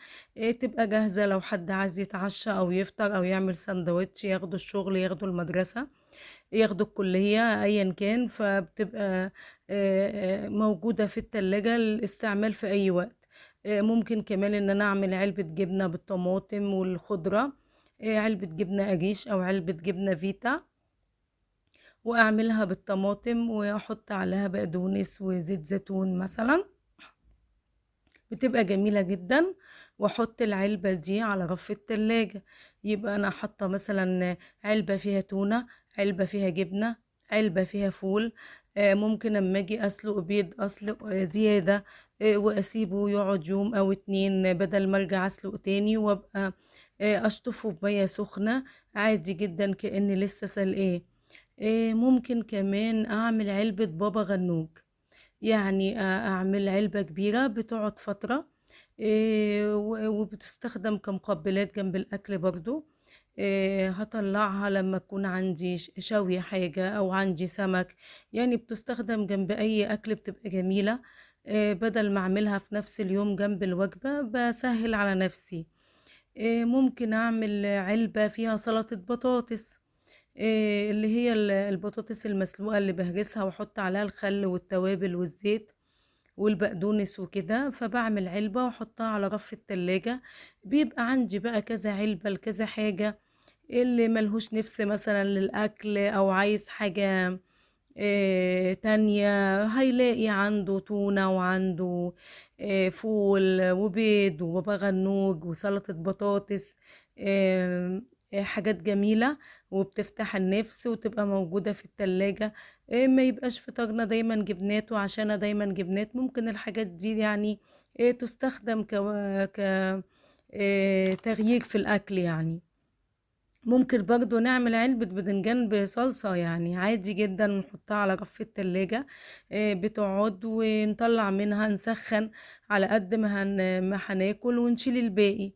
[SPEAKER 1] تبقى جاهزة لو حد عايز يتعشى او يفطر او يعمل سندوتش، ياخدوا الشغل ياخدوا المدرسة ياخدوا الكلية ايا كان، فبتبقى موجودة في التلاجة للاستعمال في اي وقت. ممكن كمان ان انا اعمل علبة جبنة بالطماطم والخضرة، علبة جبنة قريش او علبة جبنة فيتا، واعملها بالطماطم واحط عليها بقدونس وزيت زيتون مثلا، بتبقى جميلة جدا. واحط العلبة دي على رف التلاجة، يبقى انا حاطة مثلا علبة فيها تونة، علبة فيها جبنة، علبة فيها فول. ممكن اما اجي اسلق بيض اسلق زيادة، واسيبه يقعد يوم او اتنين بدل ما ارجع اسلق تاني وابقى اشطفه بمية سخنة عادي جدا كأني لسه سلقاه. ممكن كمان اعمل علبة بابا غنوج، يعني اعمل علبة كبيرة بتقعد فترة، وبتستخدم كمقبلات جنب الاكل برضو. هطلعها لما اكون عندي شوي حاجة او عندي سمك، يعني بتستخدم جنب اي اكل بتبقى جميلة. بدل ما اعملها في نفس اليوم جنب الوجبة بسهل على نفسي. ممكن اعمل علبة فيها سلطة بطاطس، اللي هي البطاطس المسلوقة اللي بهرسها واحط عليها الخل والتوابل والزيت والبقدونس وكده، فبعمل علبة واحطها على رف التلاجة. بيبقى عندي بقى كذا علبة لكذا حاجة، اللي ملهوش نفس مثلا للأكل أو عايز حاجة تانية، هيلاقي عنده تونة وعنده فول وبيض وبابا غنوج وسلطة بطاطس. آه، حاجات جميلة وبتفتح النفس وتبقى موجودة في التلاجة. ما يبقاش فطارنا دايما جبنات وعشانا دايما جبنات، ممكن الحاجات دي يعني تستخدم ك تغيير في الأكل يعني. ممكن برضو نعمل علبة بدنجان بصلصة يعني عادي جدا، نحطها على رف التلاجة بتقعد، ونطلع منها نسخن على قد ما هناكل ونشيل الباقي.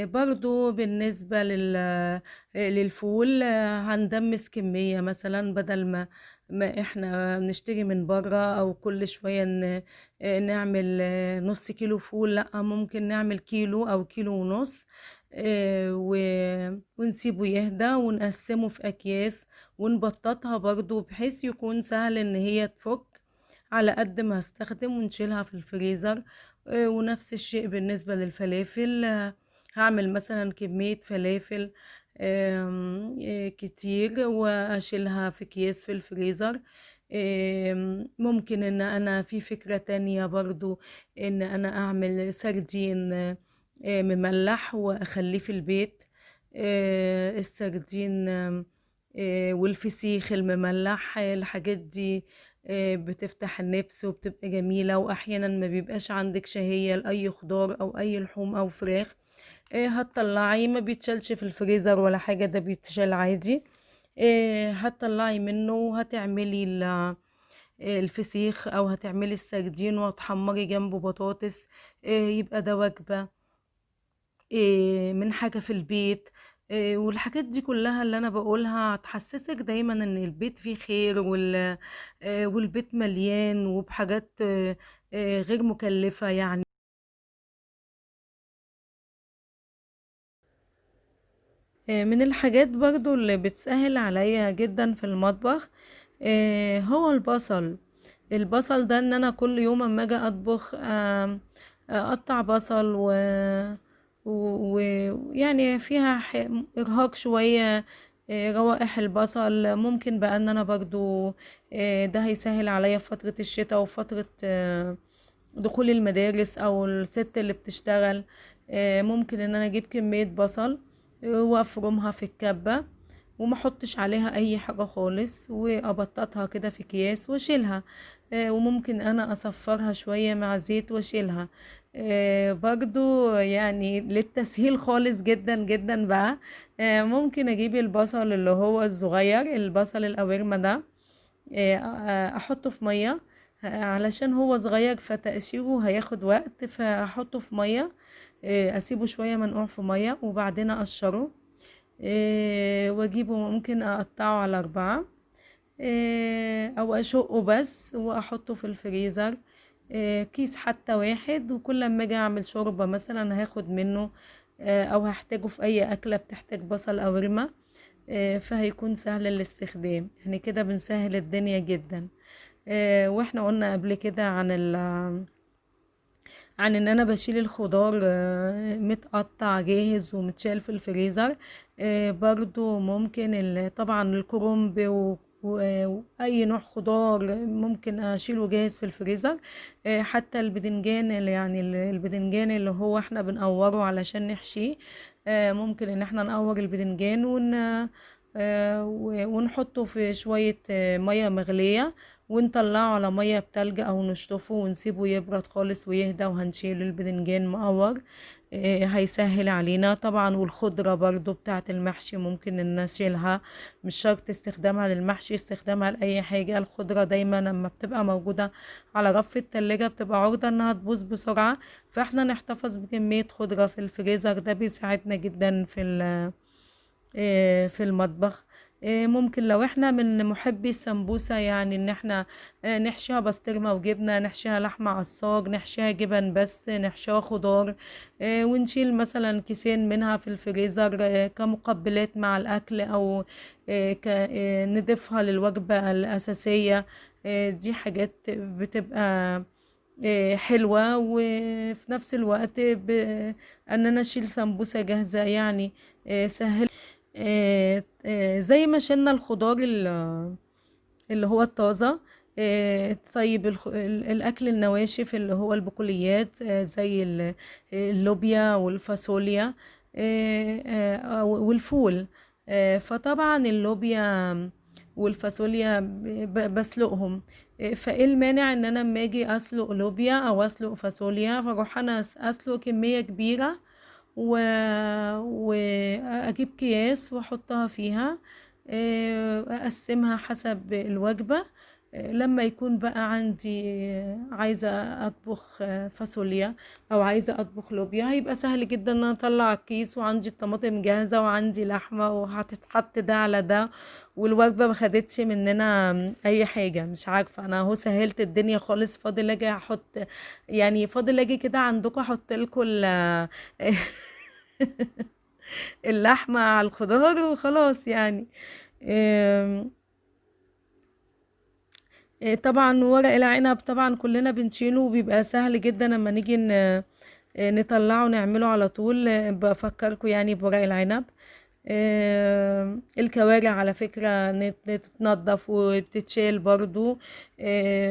[SPEAKER 1] برضو بالنسبة للفول، هندمس كمية مثلا بدل ما احنا نشتري من برا او كل شوية نعمل نص كيلو فول، لا ممكن نعمل كيلو او كيلو ونص. ونسيبه يهدى ونقسمه في اكياس ونبططها برضو بحيث يكون سهل ان هي تفك على قد ما هستخدم، ونشيلها في الفريزر. ونفس الشيء بالنسبة للفلافل، هعمل مثلا كمية فلافل كتير واشيلها في اكياس في الفريزر. ممكن ان انا في فكرة تانية برضو ان انا اعمل سردين مملح واخليه في البيت. السردين والفسيخ المملح، الحاجات دي بتفتح النفس وبتبقى جميلة، واحيانا ما بيبقاش عندك شهية لأي خضار او اي لحوم او فراخ، هتطلعي ما بيتشالش في الفريزر ولا حاجة، ده بيتشال عادي. هتطلعي منه وهتعملي الفسيخ او هتعملي السردين وهتحمري جنبه بطاطس. يبقى ده وجبة من حاجة في البيت. والحاجات دي كلها اللي انا بقولها هتحسسك دايما ان البيت فيه خير، والبيت مليان وبحاجات غير مكلفة يعني. من الحاجات برضو اللي بتسهل عليا جدا في المطبخ هو البصل ده، ان انا كل يوم اما اجي اطبخ اقطع بصل ويعني فيها ارهاق شوية. روائح البصل ممكن بقى ان انا برضو ده هيسهل عليا في فترة الشتاء وفترة دخول المدارس او الست اللي بتشتغل. ممكن ان انا اجيب كمية بصل وافرمها في الكبة، وما احطش عليها اي حاجة خالص، وابططها كده في اكياس واشيلها. وممكن انا اصفرها شوية مع زيت واشيلها. برضو يعني للتسهيل خالص جدا جدا بقى، ممكن اجيب البصل اللي هو الصغير، البصل القوارمة ده، احطه في مية، علشان هو صغير فتقشيره هياخد وقت، فاحطه في مية، اسيبه شوية منقوع في مية، وبعدين اقشره، واجيبه ممكن اقطعه على 4، او اشقه بس واحطه في الفريزر، كيس حتى واحد، وكل ما اجي اعمل شوربة مثلا هاخد منه، او هحتاجه في اي اكلة بتحتاج بصل او رمة، فهيكون سهل الاستخدام. يعني كده بنسهل الدنيا جدا. واحنا قلنا قبل كده عن ان انا بشيل الخضار متقطع جاهز ومتشال في الفريزر. برضو ممكن طبعا الكرنب واي نوع خضار ممكن اشيله جاهز في الفريزر. حتى البدنجان، يعني البدنجان اللي هو احنا بنقوره علشان نحشيه، ممكن ان احنا نقور البدنجان ونحطه في شوية مية مغلية، ونطلعه على مية بتلج او نشطفه ونسيبه يبرد خالص ويهدى، وهنشيل البدنجان مقور. هيسهل علينا طبعا. والخضرة برضو بتاعة المحشي ممكن ان نشيلها، مش شرط استخدامها للمحشي، استخدامها لأي حاجة. الخضرة دايما لما بتبقى موجودة على رف التلاجة بتبقى عرضة انها تبوظ بسرعة، فاحنا نحتفظ بكمية خضرة في الفريزر، ده بيساعدنا جدا في المطبخ. ممكن لو احنا من محبي السمبوسة، يعني ان احنا نحشيها بسطرمة وجبنة، نحشيها لحمة عصاج، نحشيها جبن، بس نحشيها خضار، ونشيل مثلا كيسين منها في الفريزر كمقبلات مع الأكل، أو نضيفها للوجبة الأساسية. دي حاجات بتبقى حلوة، وفي نفس الوقت ان انا اشيل سمبوسة جاهزة، يعني سهل. زي ما شلنا الخضار اللي هو الطازة. طيب الأكل النواشف اللي هو البقوليات، زي اللوبيا والفاصوليا، والفول. فطبعا اللوبيا والفاصوليا بسلقهم. فايه المانع ان انا لما اجي اسلق لوبيا او اسلق فاصوليا، فاروح انا اسلق كمية كبيرة، و... واجيب اكياس واحطها فيها، اقسمها حسب الوجبة. لما يكون بقى عندي عايزة اطبخ فاصوليا او عايزة اطبخ لوبيا، هيبقى سهل جدا ان انا اطلع الكيس، وعندي الطماطم جاهزة، وعندي لحمة، وهتتحط ده على ده، والوجبة ما خدتش مننا اي حاجة. مش عارفة، انا اهو سهلت الدنيا خالص. فاضل اجي احط، يعني فاضل اجي كده عندكم احط لكم اللحمة على الخضار وخلاص يعني. آم، طبعا ورق العنب طبعا كلنا بنشيله، وبيبقى سهل جدا لما نيجي نطلعه نعمله على طول. بفكركم يعني بورق العنب. الكوارع على فكرة تتنضف وبتتشال برضو.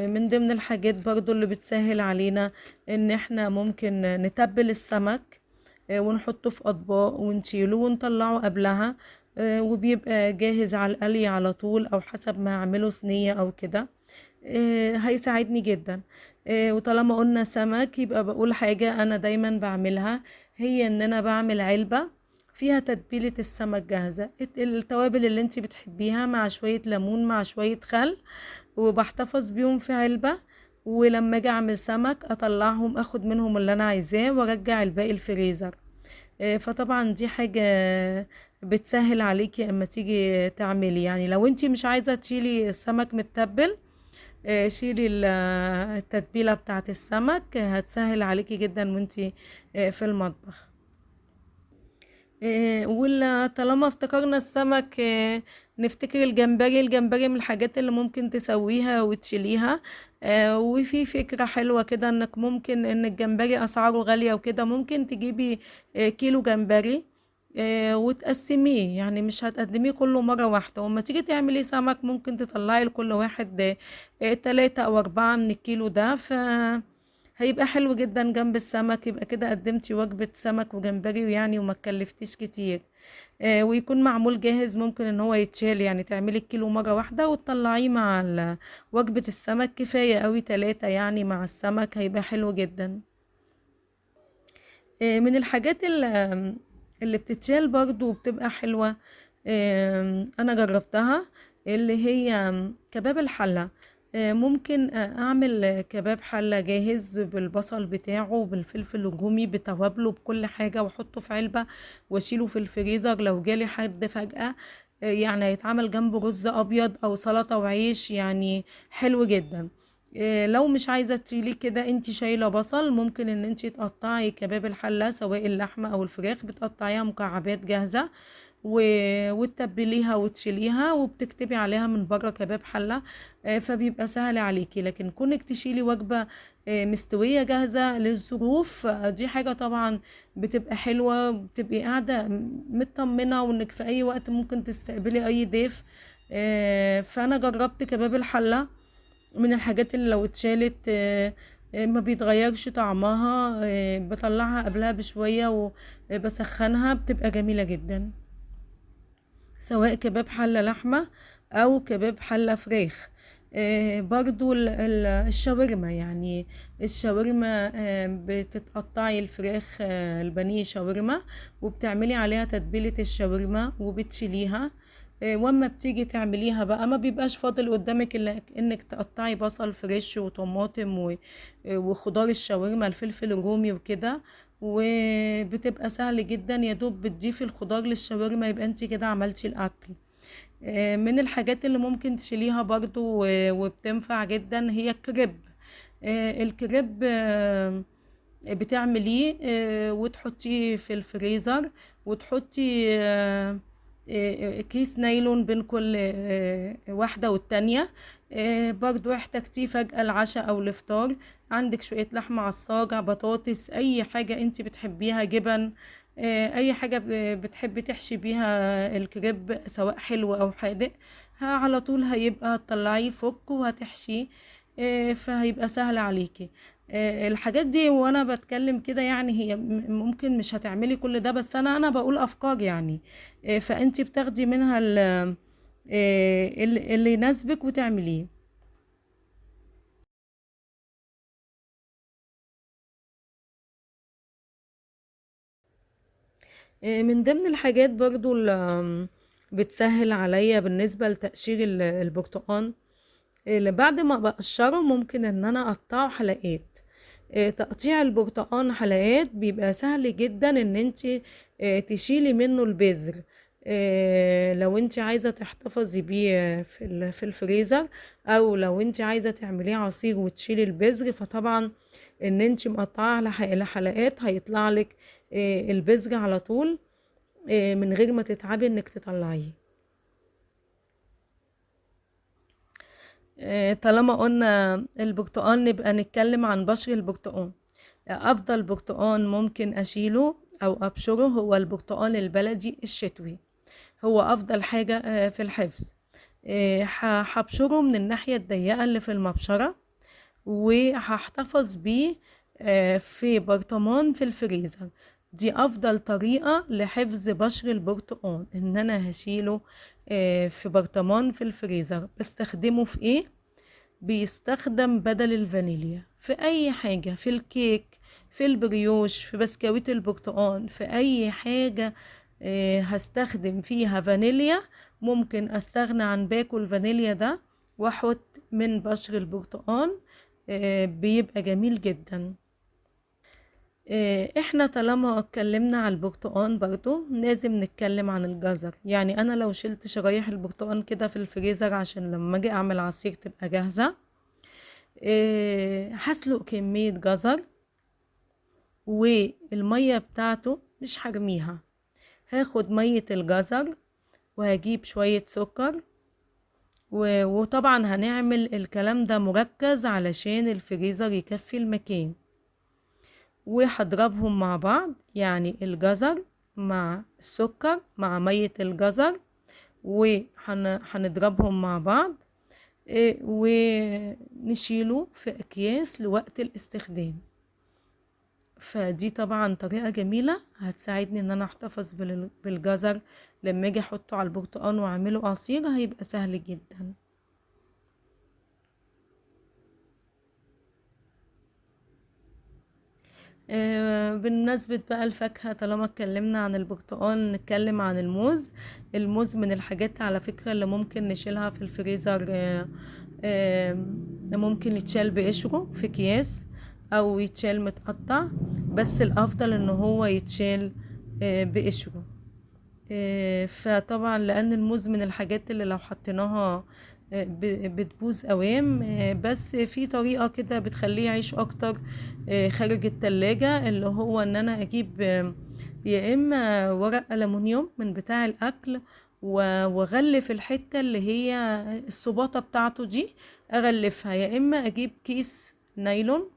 [SPEAKER 1] من ضمن الحاجات برضو اللي بتسهل علينا ان احنا ممكن نتبل السمك، ونحطه في اطباق ونشيله ونطلعه قبلها، وبيبقى جاهز على القلي على طول، او حسب ما اعمله صينية او كده. هيساعدني جدا. وطالما قلنا سمك، يبقى بقول حاجة انا دايما بعملها، هي ان انا بعمل علبة فيها تتبيلة السمك جاهزة، التوابل اللي انتي بتحبيها، مع شوية ليمون مع شوية خل، وبحتفظ بيهم في علبة. ولما اجي اعمل سمك اطلعهم، اخد منهم اللي انا عايزاه، وارجع الباقي الفريزر. فطبعا دي حاجة بتسهل عليكي اما تيجي تعملي. يعني لو انتي مش عايزة تشيلي السمك متبل، شيلي التتبيلة بتاعة السمك، هتسهل عليكي جدا وانتي في المطبخ. ولا طالما افتكرنا السمك، نفتكر الجمبري. الجمبري من الحاجات اللي ممكن تسويها وتشيليها. وفي فكرة حلوة كده، انك ممكن ان الجمبري اسعاره غالية وكده، ممكن تجيبي كيلو جمبري، وتقسميه، يعني مش هتقدميه كله مرة واحدة. وما تيجي تعملي سمك ممكن تطلعي لكل واحد 3 أو 4 من الكيلو ده، هيبقى حلو جدا جنب السمك، يبقى كده قدمتي وجبة سمك وجمبري يعني وما تكلفتيش كتير. ويكون معمول جاهز، ممكن ان هو يتشال، يعني تعملي الكيلو مرة واحدة وتطلعيه مع وجبة السمك، كفاية قوي 3 يعني مع السمك هيبقى حلو جدا. من الحاجات اللي بتتشال برضو وبتبقى حلوة، انا جربتها، اللي هي كباب الحلة. ممكن اعمل كباب حلة جاهز بالبصل بتاعه بالفلفل الرومي بتوابله بكل حاجة، واحطه في علبة واشيله في الفريزر لو جالي حد فجأة. يعني هيتعمل جنبه رز ابيض او سلطة وعيش، يعني حلو جدا. لو مش عايزة تشيليه كده، انت شايلة بصل، ممكن ان انت تقطعي كباب الحلة سواء اللحمة او الفراخ، بتقطعيها مكعبات جاهزة و... وتتبليها وتشيليها وبتكتبي عليها من بره كباب حلة. فبيبقى سهل عليكي. لكن كونك تشيلي وجبة مستوية جاهزة للظروف، دي حاجة طبعا بتبقى حلوة، بتبقي قاعدة مطمنة وانك في اي وقت ممكن تستقبلي اي ضيف. فانا جربت كباب الحلة، من الحاجات اللي لو اتشالت ما بيتغيرش طعمها. بطلعها قبلها بشوية وبسخنها، بتبقى جميلة جدا، سواء كباب حلة لحمة او كباب حلة فراخ. برضو الشاورما، يعني الشاورما بتتقطعي الفراخ البانيه شاورما، وبتعملي عليها تتبيلة الشاورما وبتشيليها. واما بتيجي تعمليها بقى، ما بيبقاش فاضل قدامك الا انك تقطعي بصل فريش وطماطم وخضار الشاورما الفلفل الرومي وكده، وبتبقى سهل جدا، يا دوب بتضيفي الخضار للشاورما يبقى انت كده عملتي الاكل. من الحاجات اللي ممكن تشيليها برضو وبتنفع جدا هي الكريب. الكريب بتعمليه وتحطيه في الفريزر، وتحطي كيس نايلون بين كل واحدة والتانية. برضو احتاجتيه فجأة العشاء او الافطار، عندك شوية لحمة عصاجة بطاطس اي حاجة انت بتحبيها، جبن، اي حاجة بتحبي تحشي بيها الكريب سواء حلو او حادق، على طول هيبقى تطلعيه فك وهتحشيه. فهيبقى سهل عليكي. الحاجات دي وانا بتكلم كده، يعني هي ممكن مش هتعملي كل ده، بس انا بقول افكار يعني. فانتي بتاخدي منها اللي يناسبك وتعمليه. من ضمن الحاجات برضو اللي بتسهل عليا بالنسبة لتقشير البرتقال، اللي بعد ما بقشره ممكن ان انا اقطعه حلقات. تقطيع البرتقال حلقات بيبقى سهل جدا ان انت تشيلي منه البذر. لو انت عايزة تحتفظي بيه في الفريزر، او لو انت عايزة تعمليه عصير وتشيلي البذر، فطبعا ان انت مقطعه لحلقات هيطلع لك البذر على طول، من غير ما تتعبي انك تطلعيه. طالما قلنا البرتقال، نبقى نتكلم عن بشر البرتقال. افضل برتقال ممكن اشيله او ابشره هو البرتقال البلدي الشتوي، هو افضل حاجة في الحفظ. هبشره من الناحية الضيقة اللي في المبشرة، وهحتفظ بيه في برطمان في الفريزر. دي افضل طريقة لحفظ بشر البرتقال، ان انا هشيله في برطمان في الفريزر. بستخدمه في ايه؟ بيستخدم بدل الفانيليا في اي حاجة، في الكيك، في البريوش، في بسكويت البرتقال، في اي حاجة هستخدم فيها فانيليا، ممكن استغنى عن باكو الفانيليا ده واحط من بشر البرتقال. بيبقى جميل جدا. احنا طالما اتكلمنا على البرتقال، برضو لازم نتكلم عن الجزر. يعني انا لو شلت شرايح البرتقال كده في الفريزر عشان لما اجي اعمل عصير تبقى جاهزة، هسلق كمية جزر، والمية بتاعته مش هرميها، هاخد مية الجزر وهجيب شوية سكر، وطبعا هنعمل الكلام ده مركز علشان الفريزر يكفي المكان، وهضربهم مع بعض، يعني الجزر مع السكر مع مية الجزر، وهنضربهم مع بعض. ونشيله في أكياس لوقت الاستخدام. فدي طبعا طريقة جميلة هتساعدني ان انا احتفظ بالجزر لما اجي احطه على البرتقال واعمله عصير، هيبقى سهل جدا. بالنسبة بقى الفاكهة، طالما اتكلمنا عن البرتقال نتكلم عن الموز. الموز من الحاجات على فكرة اللي ممكن نشيلها في الفريزر. آه، ممكن يتشال بقشره في اكياس او يتشال متقطع، بس الافضل ان هو يتشال بقشره. فطبعا لان الموز من الحاجات اللي لو حطيناها بتبوظ قوام. بس في طريقة كده بتخليه يعيش اكتر خارج التلاجة، اللي هو ان انا اجيب يا اما ورق ألمونيوم من بتاع الاكل واغلف الحتة اللي هي الصباطة بتاعته دي، اغلفها، يا اما اجيب كيس نايلون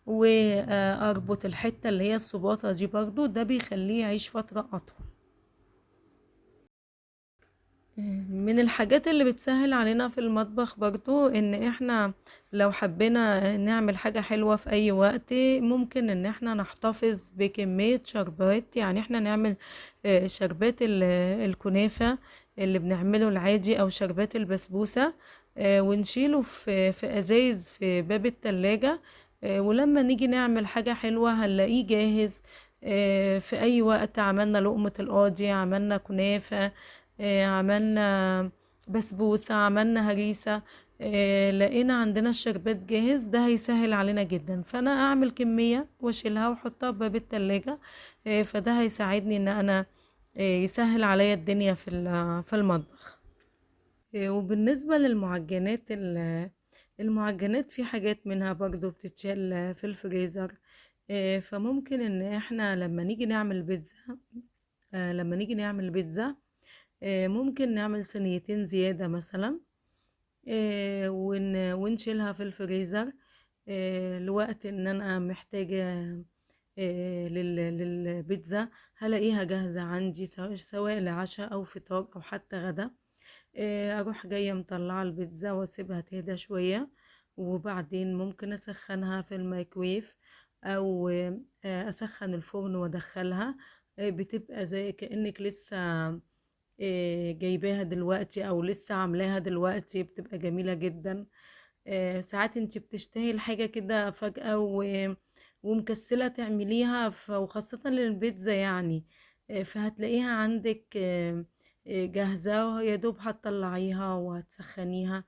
[SPEAKER 1] واربط الحتة اللي هي الصباطة دي برضو، ده بيخليه يعيش فترة اطول. من الحاجات اللي بتسهل علينا في المطبخ برضو ان احنا لو حبينا نعمل حاجة حلوة في اي وقت، ممكن ان احنا نحتفظ بكمية شربات. يعني احنا نعمل شربات الكنافة اللي بنعمله العادي او شربات البسبوسة، ونشيله في ازايز في باب التلاجة. ولما نيجي نعمل حاجة حلوة هنلاقيه جاهز في اي وقت. عملنا لقمة القاضي، عملنا كنافة، عملنا بسبوسة، عملنا هريسة، لقينا عندنا الشربات جاهز، ده هيسهل علينا جدا. فانا اعمل كمية واشيلها واحطها في باب التلاجة، فده هيساعدني ان انا يسهل عليا الدنيا في المطبخ. وبالنسبة للمعجنات، المعجنات في حاجات منها برضو بتتشال في الفريزر. فممكن ان احنا لما نيجي نعمل بيتزا، ممكن نعمل صينيتين زيادة مثلا، ونشيلها في الفريزر لوقت ان انا محتاجة للبيتزا، هلاقيها جاهزة عندي سواء لعشاء او فطار او حتى غدا. اروح جاية مطلعة البيتزا واسيبها تهدى شوية، وبعدين ممكن اسخنها في الميكرويف او اسخن الفرن وادخلها. بتبقى زي كأنك لسه جايباها دلوقتي او لسه عاملاها دلوقتي، بتبقى جميلة جدا. ساعات انت بتشتهي الحاجة كده فجأة ومكسلة تعمليها، وخاصة للبيتزا يعني. فهتلاقيها عندك جاهزة، يا دوب هتطلعيها وهتسخنيها،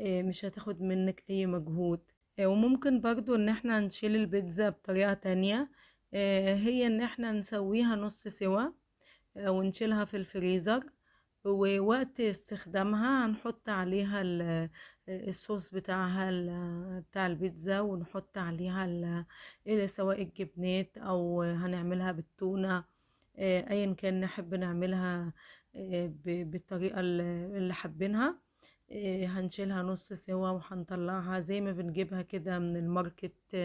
[SPEAKER 1] مش هتاخد منك اي مجهود. وممكن برضو ان احنا نشيل البيتزا بطريقة تانية، هي ان احنا نسويها نص سوا ونشيلها في الفريزر، ووقت استخدامها هنحط عليها الصوص بتاعها بتاع البيتزا، ونحط عليها سواء الجبنات او هنعملها بالتونة. ايا كان نحب نعملها بالطريقة اللي حابينها. هنشيلها نص سوا وهنطلعها زي ما بنجيبها كده من الماركت،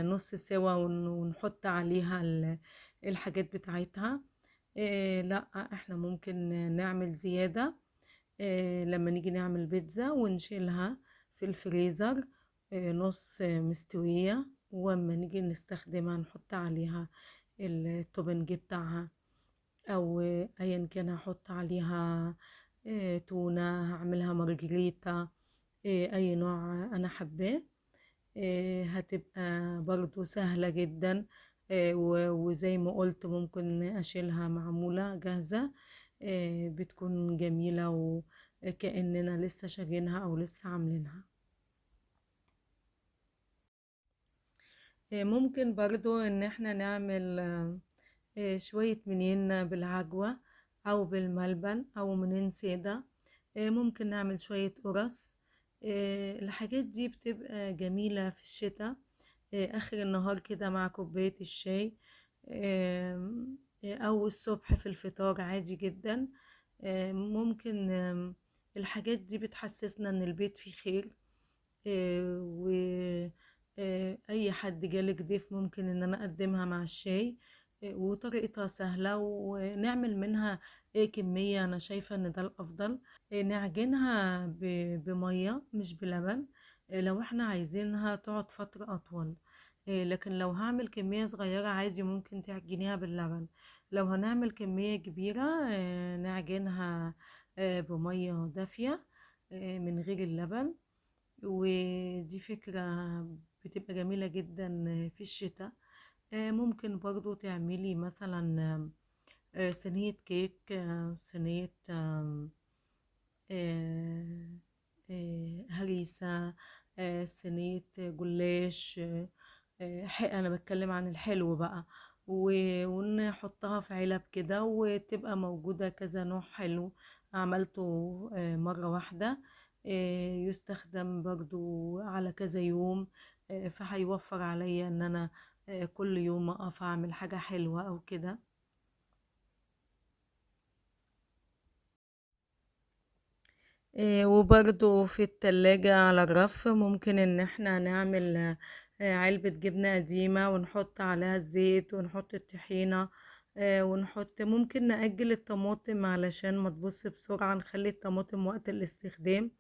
[SPEAKER 1] نص سوا، ونحط عليها الحاجات بتاعتها. لا، احنا ممكن نعمل زيادة لما نيجي نعمل بيتزا ونشيلها في الفريزر نص مستوية، واما نيجي نستخدمها نحط عليها التوبنج بتاعها، او ايا كان هحط عليها تونة، هعملها مارجريتا، اي نوع انا حباه. هتبقى برضو سهلة جدا. وزي ما قلت ممكن أشيلها معمولة جاهزة، بتكون جميلة وكأننا لسه شارينها أو لسه عاملينها. ممكن برضو إن احنا نعمل شوية منين بالعجوة أو بالملبن أو منين سادة. ممكن نعمل شوية قرص. الحاجات دي بتبقى جميلة في الشتاء، آخر النهار كده مع كوباية الشاي، أو الصبح في الفطار عادي جدا. ممكن الحاجات دي بتحسسنا إن البيت فيه خير. وأي حد جالك ضيف ممكن إن أنا أقدمها مع الشاي. وطريقتها سهلة ونعمل منها كمية. أنا شايفة إن ده الأفضل. نعجنها بمية مش بلبن، لو احنا عايزينها تقعد فترة أطول. لكن لو هعمل كمية صغيرة عادي ممكن تعجنيها باللبن. لو هنعمل كمية كبيرة نعجنها بمية دافية من غير اللبن. ودي فكرة بتبقى جميلة جدا في الشتاء. ممكن برضو تعملي مثلا صينية كيك، صينية آه، هريسة، صينية جلاش. أنا بتكلم عن الحلو بقى. ونحطها في علب كده وتبقى موجودة كذا نوع حلو. عملته مرة واحدة، يستخدم برضو على كذا يوم. فهيوفر عليا ان انا كل يوم اقف اعمل حاجة حلوة او كده. وبرضو في التلاجة على الرف ممكن ان احنا نعمل علبة جبنة قديمة ونحط عليها الزيت ونحط الطحينة. ونحط ممكن نأجل الطماطم علشان ما تبص بسرعة، نخلي الطماطم وقت الاستخدام.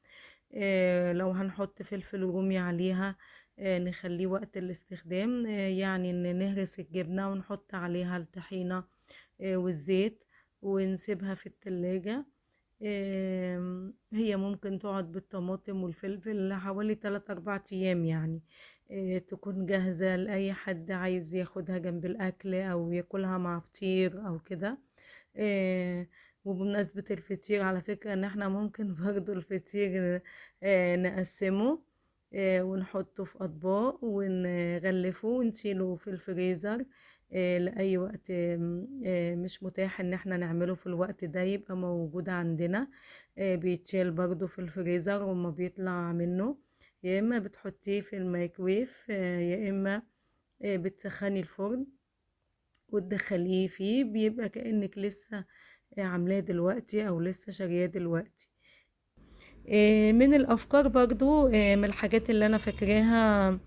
[SPEAKER 1] لو هنحط فلفل رومي عليها نخليه وقت الاستخدام. يعني ان نهرس الجبنة ونحط عليها الطحينة والزيت ونسيبها في التلاجة. هي ممكن تقعد بالطماطم والفلفل حوالي 3 4 أيام يعني. تكون جاهزة لأي حد عايز ياخدها جنب الأكل أو ياكلها مع فطير أو كده. آه، وبمناسبة الفطير على فكرة ان احنا ممكن برضو الفطير نقسمه ونحطه في أطباق ونغلفه ونشيله في الفريزر لأي وقت مش متاح ان احنا نعمله في الوقت ده، يبقى موجود عندنا. بيتشال برضو في الفريزر وما بيطلع منه. يا اما بتحطيه في الميكرويف يا اما بتسخني الفرن وتدخليه فيه، بيبقى كأنك لسه عاملاه دلوقتي او لسه شارياه دلوقتي. من الافكار برضو من الحاجات اللي انا فاكراها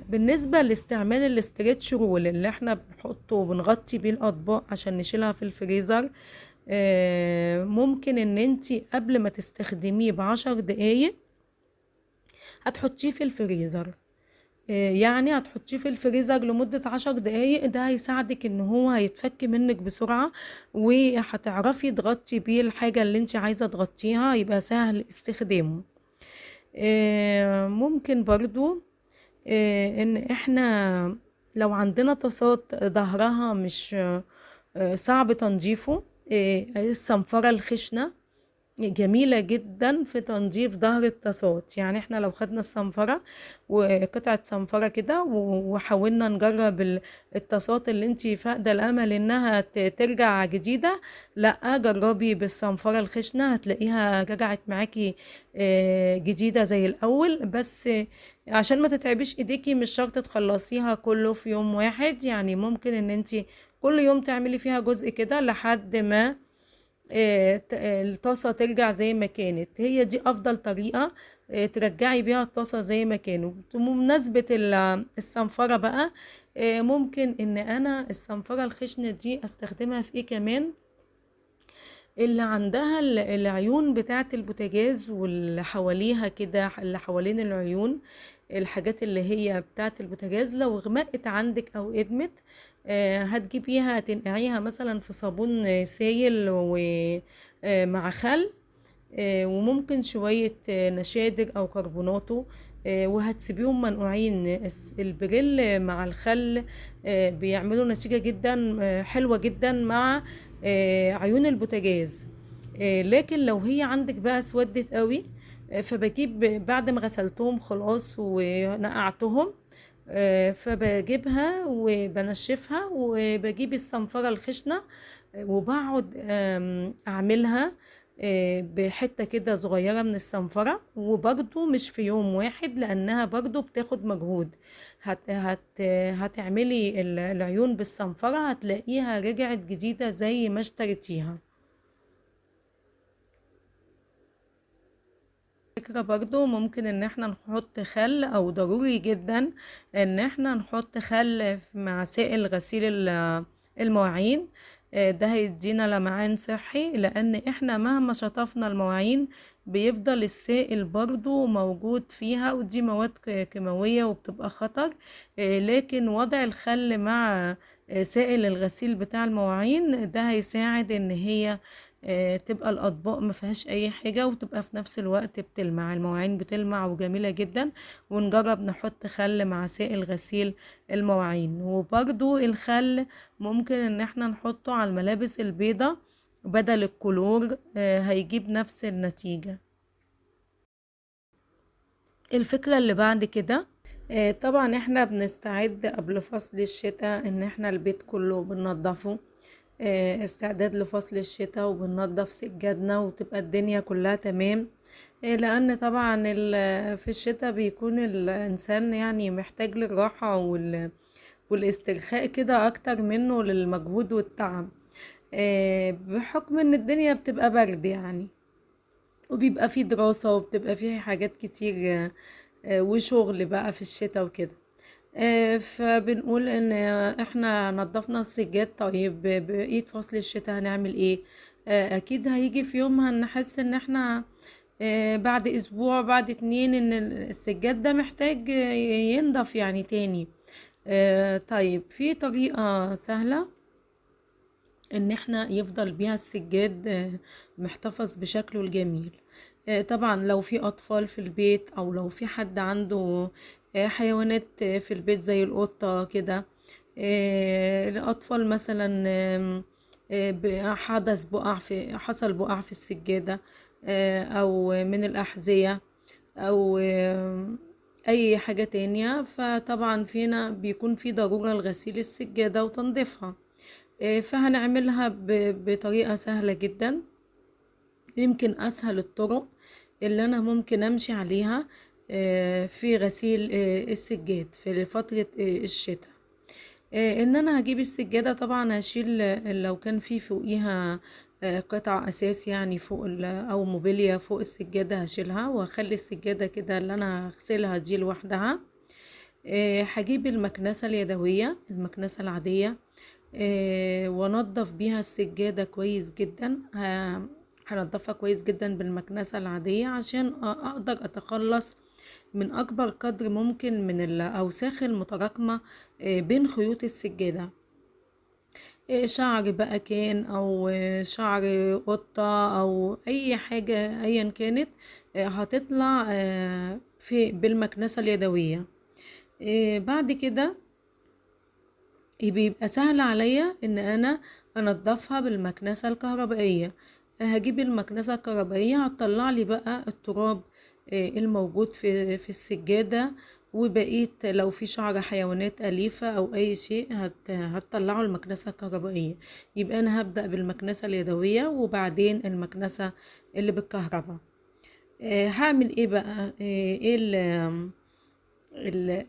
[SPEAKER 1] بالنسبة لاستعمال الاسترتش رول اللي احنا بنحطه وبنغطي بيه الاطباق عشان نشيلها في الفريزر. ممكن ان انتي قبل ما تستخدميه ب10 دقايق هتحطيه في الفريزر. يعني هتحطيه في الفريزر لمدة 10 دقايق، ده هيساعدك ان هو هيتفك منك بسرعة وهتعرفي تغطي بيه الحاجة اللي انت عايزة تغطيها، يبقى سهل استخدامه. ممكن برضو ان احنا لو عندنا طاسات ظهرها مش صعب تنظيفه، الصنفرة الخشنة جميلة جدا في تنظيف ظهر الطاسات. يعني احنا لو خدنا الصنفرة وقطعة صنفرة كده وحاولنا نجرب الطاسات اللي انتي فاقدة الامل انها ترجع جديدة، لا جربي بالصنفرة الخشنة هتلاقيها رجعت معاكي جديدة زي الاول. بس عشان ما تتعبيش ايديكي مش شرط تخلصيها كله في يوم واحد، يعني ممكن ان انتي كل يوم تعملي فيها جزء كده لحد ما الطاسة ترجع زي ما كانت. هي دي افضل طريقة ترجعي بيها الطاسة زي ما كانوا. بمناسبة الصنفرة بقى، ممكن ان انا الصنفرة الخشنة دي استخدمها في ايه كمان. اللي عندها العيون بتاعة البوتاجاز واللي حواليها كده، اللي حوالين العيون، الحاجات اللي هي بتاعة البوتاجاز لو غمقت عندك او ادمت، هتجيبيها تنقعيها مثلا في صابون سايل ومع خل، وممكن شوية نشادر او كربوناتو، وهتسيبيهم منقوعين. البريل مع الخل بيعملوا نتيجة جدا حلوة جدا مع عيون البوتاجاز. لكن لو هي عندك بقى اسودت قوي، فبجيب بعد ما غسلتهم خلاص ونقعتهم، فبجيبها وبنشفها وبجيب الصنفرة الخشنة وبقعد اعملها بحتة كده صغيرة من الصنفرة. وبرضو مش في يوم واحد لانها برضو بتاخد مجهود. هتعملي العيون بالصنفرة هتلاقيها رجعت جديدة زي ما اشتريتيها. فكرة برضو ممكن ان احنا نحط خل، او ضروري جدا ان احنا نحط خل مع سائل غسيل المواعين. ده هيدينا لمعان صحي، لان احنا مهما شطفنا المواعين بيفضل السائل برضو موجود فيها، ودي مواد كيماوية وبتبقى خطر. لكن وضع الخل مع سائل الغسيل بتاع المواعين ده هيساعد ان هي تبقى الاطباق ما فيهاش اي حاجة، وتبقى في نفس الوقت بتلمع، المواعين بتلمع وجميلة جدا. ونجرب نحط خل مع سائل غسيل المواعين. وبرضو الخل ممكن ان احنا نحطه على الملابس البيضة بدل الكلور، هيجيب نفس النتيجة. الفكرة اللي بعد كده، طبعا احنا بنستعد قبل فصل الشتاء ان احنا البيت كله بننضفه، استعداد لفصل الشتاء، وبننضف سجادنا وتبقى الدنيا كلها تمام. لان طبعا في الشتاء بيكون الانسان يعني محتاج للراحة والاسترخاء كده اكتر منه للمجهود والتعب، بحكم ان الدنيا بتبقى برد يعني، وبيبقى فيه دراسة وبتبقى فيه حاجات كتير، وشغل بقى في الشتاء وكده. فبنقول ان احنا نضفنا السجاد. طيب بقية فصل الشتاء هنعمل ايه؟ اكيد هيجي في يوم هنحس ان احنا بعد اسبوع بعد 2 ان السجاد ده محتاج ينضف يعني تاني. طيب في طريقة سهلة ان احنا يفضل بيها السجاد محتفظ بشكله الجميل. طبعا لو في اطفال في البيت، او لو في حد عنده حيوانات في البيت زي القطة كده، الاطفال مثلا حصل بقع في السجادة، او من الاحذية، او اي حاجة تانية، فطبعا فينا بيكون في ضرورة لغسيل السجادة وتنظيفها. فهنعملها بطريقة سهلة جدا. يمكن اسهل الطرق اللي انا ممكن امشي عليها في غسيل السجاد في فترة الشتاء، ان انا هجيب السجادة. طبعا هشيل لو كان في فوقيها قطع اساس يعني فوق او موبيليا فوق السجادة، هشيلها واخلي السجادة كده اللي انا هغسلها دي لوحدها. هجيب المكنسة اليدوية، المكنسة العادية، وانضف بيها السجادة كويس جدا. هنضفها كويس جدا بالمكنسة العادية عشان اقدر اتخلص من اكبر قدر ممكن من الاوساخ المتراكمة بين خيوط السجادة. شعر بقى كان، او شعر قطة، او اي حاجة ايا كانت هتطلع في بالمكنسة اليدوية. بعد كده بيبقى سهل عليا ان انا انضفها بالمكنسة الكهربائية. هجيب المكنسة الكهربائية هتطلع لي بقى التراب الموجود في السجادة، وبقيت لو في شعر حيوانات أليفة أو أي شيء هتطلعه المكنسة الكهربائية. يبقى أنا هبدأ بالمكنسة اليدوية وبعدين المكنسة اللي بالكهرباء. هعمل ايه بقى؟ ايه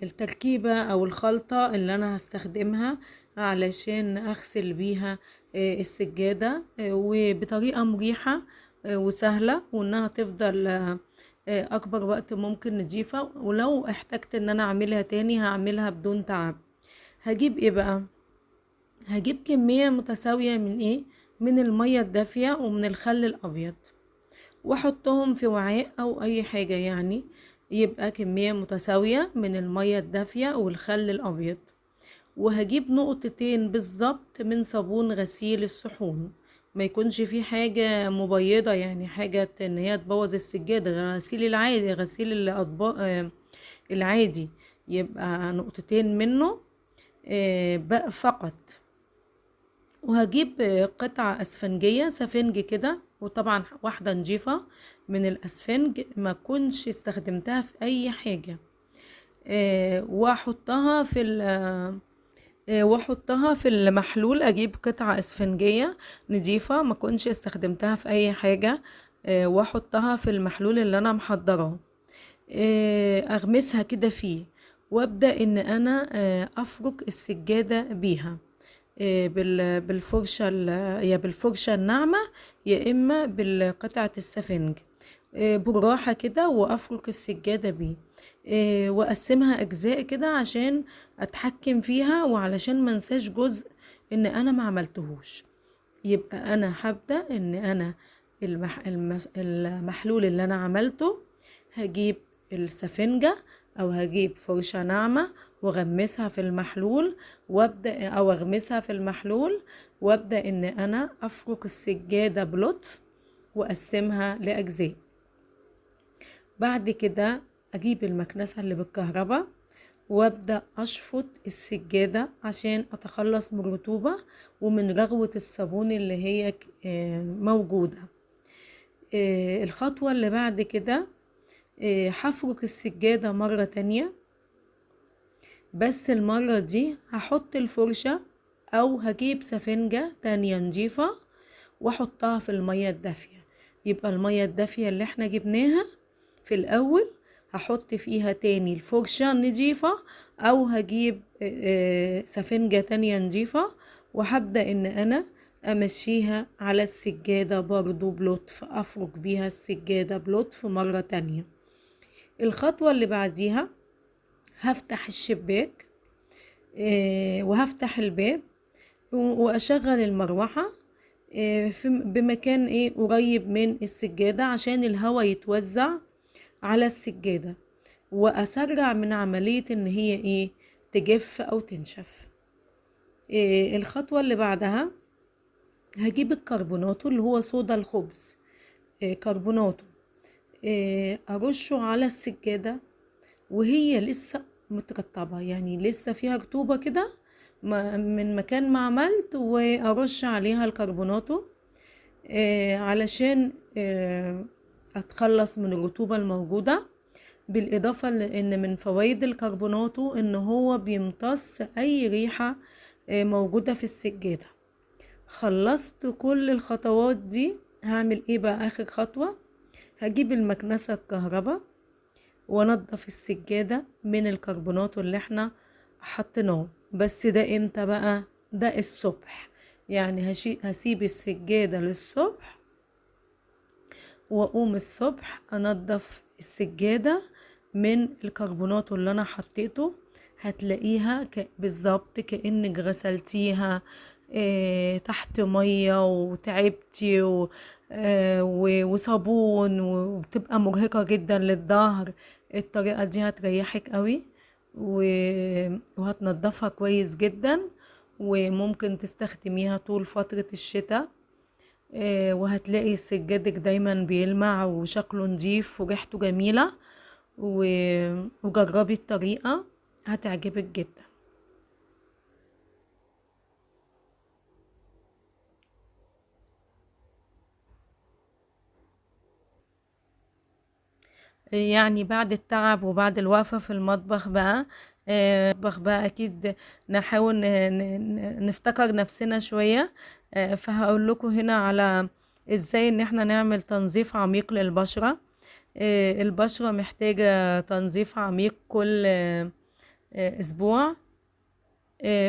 [SPEAKER 1] التركيبة او الخلطة اللي انا هستخدمها علشان اغسل بيها السجادة وبطريقة مريحة وسهلة، وانها تفضل اكبر وقت ممكن نضيفها، ولو احتجت ان انا اعملها تاني هعملها بدون تعب. هجيب ايه بقى؟ هجيب كمية متساوية من ايه؟ من المية الدافية ومن الخل الابيض، واحطهم في وعاء او اي حاجة يعني، يبقى كمية متساوية من المية الدافية والخل الابيض. وهجيب نقطتين بالظبط من صابون غسيل الصحون، ما يكونش فيه حاجة مبيضة يعني حاجة ان هي تبوظ السجادة. غسيل العادي، غسيل الاطباق العادي، يبقى نقطتين منه بقى فقط. وهجيب قطعة اسفنجية، سفنج كده، وطبعا واحدة نجيفة من الاسفنج ما كنش استخدمتها في اي حاجة، واحطها في المحلول. اجيب قطعة اسفنجية نجيفة ما كنش استخدمتها في اي حاجة، واحطها في المحلول اللي انا محضراه، اغمسها كده فيه، وابدأ ان انا افرك السجادة بيها بالفرشة يا بالفرشة الناعمة يا اما بالقطعة السفنج. بالراحة كده وافرك السجادة بيه، واقسمها اجزاء كده عشان اتحكم فيها، وعلشان منساش جزء ان انا ما عملتهوش. يبقى انا هبدأ ان انا المحلول اللي انا عملته، هجيب السفنجة او هجيب فرشة ناعمة واغمسها في المحلول، وابدأ او اغمسها في المحلول، وابدأ ان انا افرك السجادة بلطف واقسمها لاجزاء. بعد كده اجيب المكنسة اللي بالكهرباء وابدأ اشفط السجادة عشان اتخلص من الرطوبة ومن رغوة الصابون اللي هي موجودة. الخطوة اللي بعد كده هفرك السجادة مرة تانية، بس المرة دي هحط الفرشة او هجيب سفنجة تانية نضيفة واحطها في المية الدافية. يبقى المية الدافية اللي احنا جبناها في الاول هحط فيها تاني الفرشة نضيفة، او هجيب سفنجة تانية نضيفة، وهبدأ ان انا امشيها على السجادة برضو بلطف، افرك بيها السجادة بلطف مرة تانية. الخطوة اللي بعديها هفتح الشباك وهفتح الباب واشغل المروحة بمكان قريب من السجادة عشان الهواء يتوزع على السجادة، واسرع من عملية ان هي تجف او تنشف. الخطوة اللي بعدها هجيب الكربوناتو اللي هو صودا الخبز، كربوناتو، ارشه على السجادة وهي لسه مترطبة، يعني لسه فيها رطوبة كده من مكان ما عملت، وارش عليها الكربوناتو علشان اتخلص من الرطوبة الموجودة. بالاضافة لان من فوائد الكربوناتو ان هو بيمتص اي ريحة موجودة في السجادة. خلصت كل الخطوات دي، هعمل ايه بقى؟ اخر خطوة هجيب المكنسة الكهرباء وانضف السجادة من الكربوناتو اللي احنا حطيناه. بس ده امتى بقى؟ ده الصبح، يعني هسيب السجادة للصبح، واقوم الصبح انضف السجادة من الكربوناتو اللي انا حطيته. هتلاقيها بالظبط كأنك غسلتيها تحت مية وتعبتي وصابون، وبتبقى مرهقة جدا للظهر. الطريقة دي هتريحك قوي وهتنضفها كويس جدا، وممكن تستخدميها طول فترة الشتاء. وهتلاقي سجادك دايما بيلمع وشكله نظيف وريحته جميلة. وجربي الطريقة هتعجبك جدا. يعني بعد التعب وبعد الوقفة في المطبخ بقى، المطبخ بقى أكيد نحاول نفتكر نفسنا شوية. فهقول لكم هنا على ازاي ان احنا نعمل تنظيف عميق للبشرة. البشرة محتاجة تنظيف عميق كل اسبوع.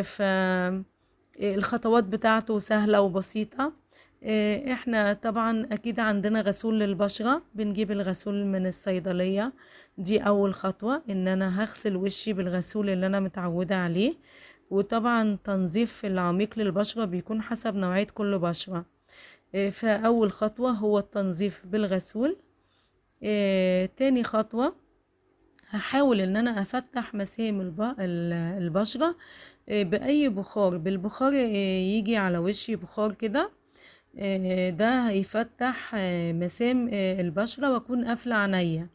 [SPEAKER 1] فالخطوات بتاعته سهلة وبسيطة. احنا طبعا اكيد عندنا غسول للبشرة، بنجيب الغسول من الصيدلية. دي اول خطوة، ان انا هغسل وشي بالغسول اللي انا متعودة عليه. وطبعا تنظيف العميق للبشرة بيكون حسب نوعية كل بشرة. فاول خطوة هو التنظيف بالغسول. تاني خطوة هحاول ان انا افتح مسام البشرة باي بخار، بالبخار يجي على وشي بخار كده. ده هيفتح مسام البشرة، واكون قافلة عينيا.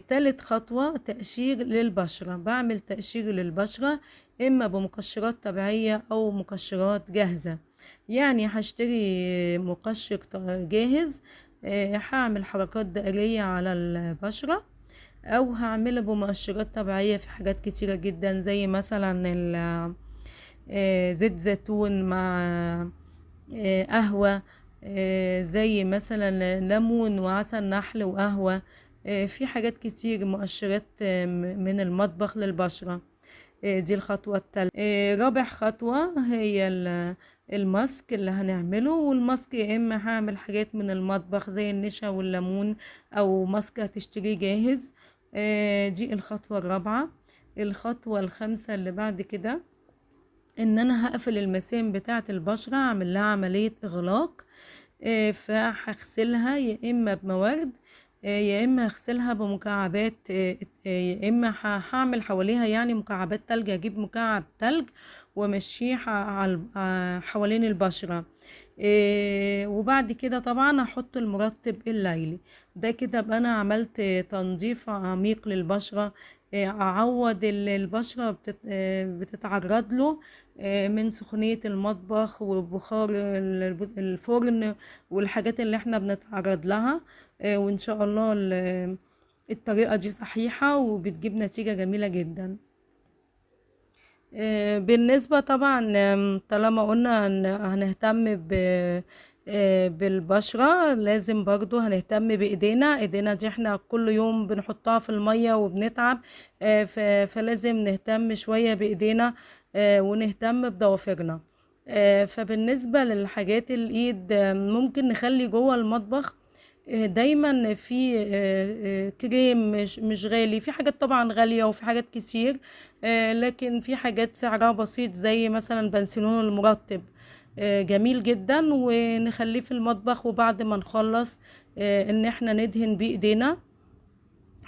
[SPEAKER 1] تالت خطوة تقشير للبشرة، بعمل تقشير للبشرة اما بمقشرات طبيعية او مقشرات جاهزة. يعني هشتري مقشر جاهز، هعمل حركات دائرية على البشرة، او هعملها بمقشرات طبيعية في حاجات كتيرة جدا، زي مثلا زيت زيتون مع قهوة، زي مثلا ليمون وعسل نحل وقهوة. في حاجات كتير مؤشرات من المطبخ للبشرة. دي الخطوة التالتة. رابع خطوة هي الماسك اللي هنعمله. والماسك يا اما هعمل حاجات من المطبخ زي النشا والليمون، او ماسك هتشتريه جاهز. دي الخطوة الرابعة. الخطوة الخامسة اللي بعد كده ان انا هقفل المسام بتاعة البشرة، اعمل لها عملية اغلاق. فهغسلها يا اما بموارد، يا اما هغسلها بمكعبات، يا اما هعمل حواليها يعني مكعبات تلج. اجيب مكعب تلج وامشيه حوالين البشرة. وبعد كده طبعا هحط المرطب الليلي. ده كده بقى انا عملت تنظيف عميق للبشرة. اعوض البشرة بتتعرض له من سخونية المطبخ وبخار الفرن والحاجات اللي احنا بنتعرض لها. وان شاء الله الطريقة دي صحيحة وبتجيب نتيجة جميلة جدا. بالنسبة طبعا، طالما قلنا هنهتم بالبشرة، لازم برضو هنهتم ايدينا دي احنا كل يوم بنحطها في المية وبنتعب. فلازم نهتم شوية بايدينا، ونهتم بضوافرنا. فبالنسبة للحاجات الايد، ممكن نخلي جوه المطبخ دايما في كريم مش غالي. في حاجات طبعا غالية وفي حاجات كتير، لكن في حاجات سعرها بسيط زي مثلا بنسلون المرطب، جميل جدا ونخليه في المطبخ. وبعد ما نخلص ان احنا ندهن بايدينا،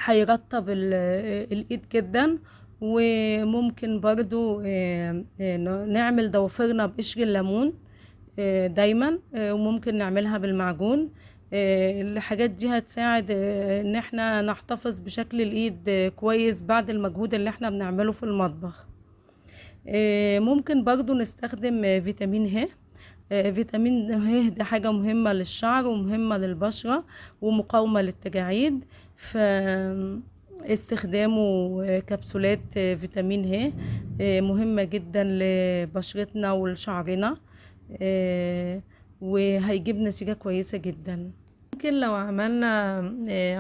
[SPEAKER 1] هيرطب الايد جدا. وممكن برضو نعمل ضوافرنا بقشر الليمون دايما، وممكن نعملها بالمعجون. الحاجات دي هتساعد ان احنا نحتفظ بشكل الايد كويس بعد المجهود اللي احنا بنعمله في المطبخ. ممكن برضو نستخدم فيتامين ه. فيتامين ه ده حاجة مهمة للشعر ومهمة للبشرة ومقاومة للتجاعيد. استخدامه كبسولات فيتامين ه مهمة جدا لبشرتنا ولشعرنا، وهيجيب نتيجة كويسة جدا. ممكن لو عملنا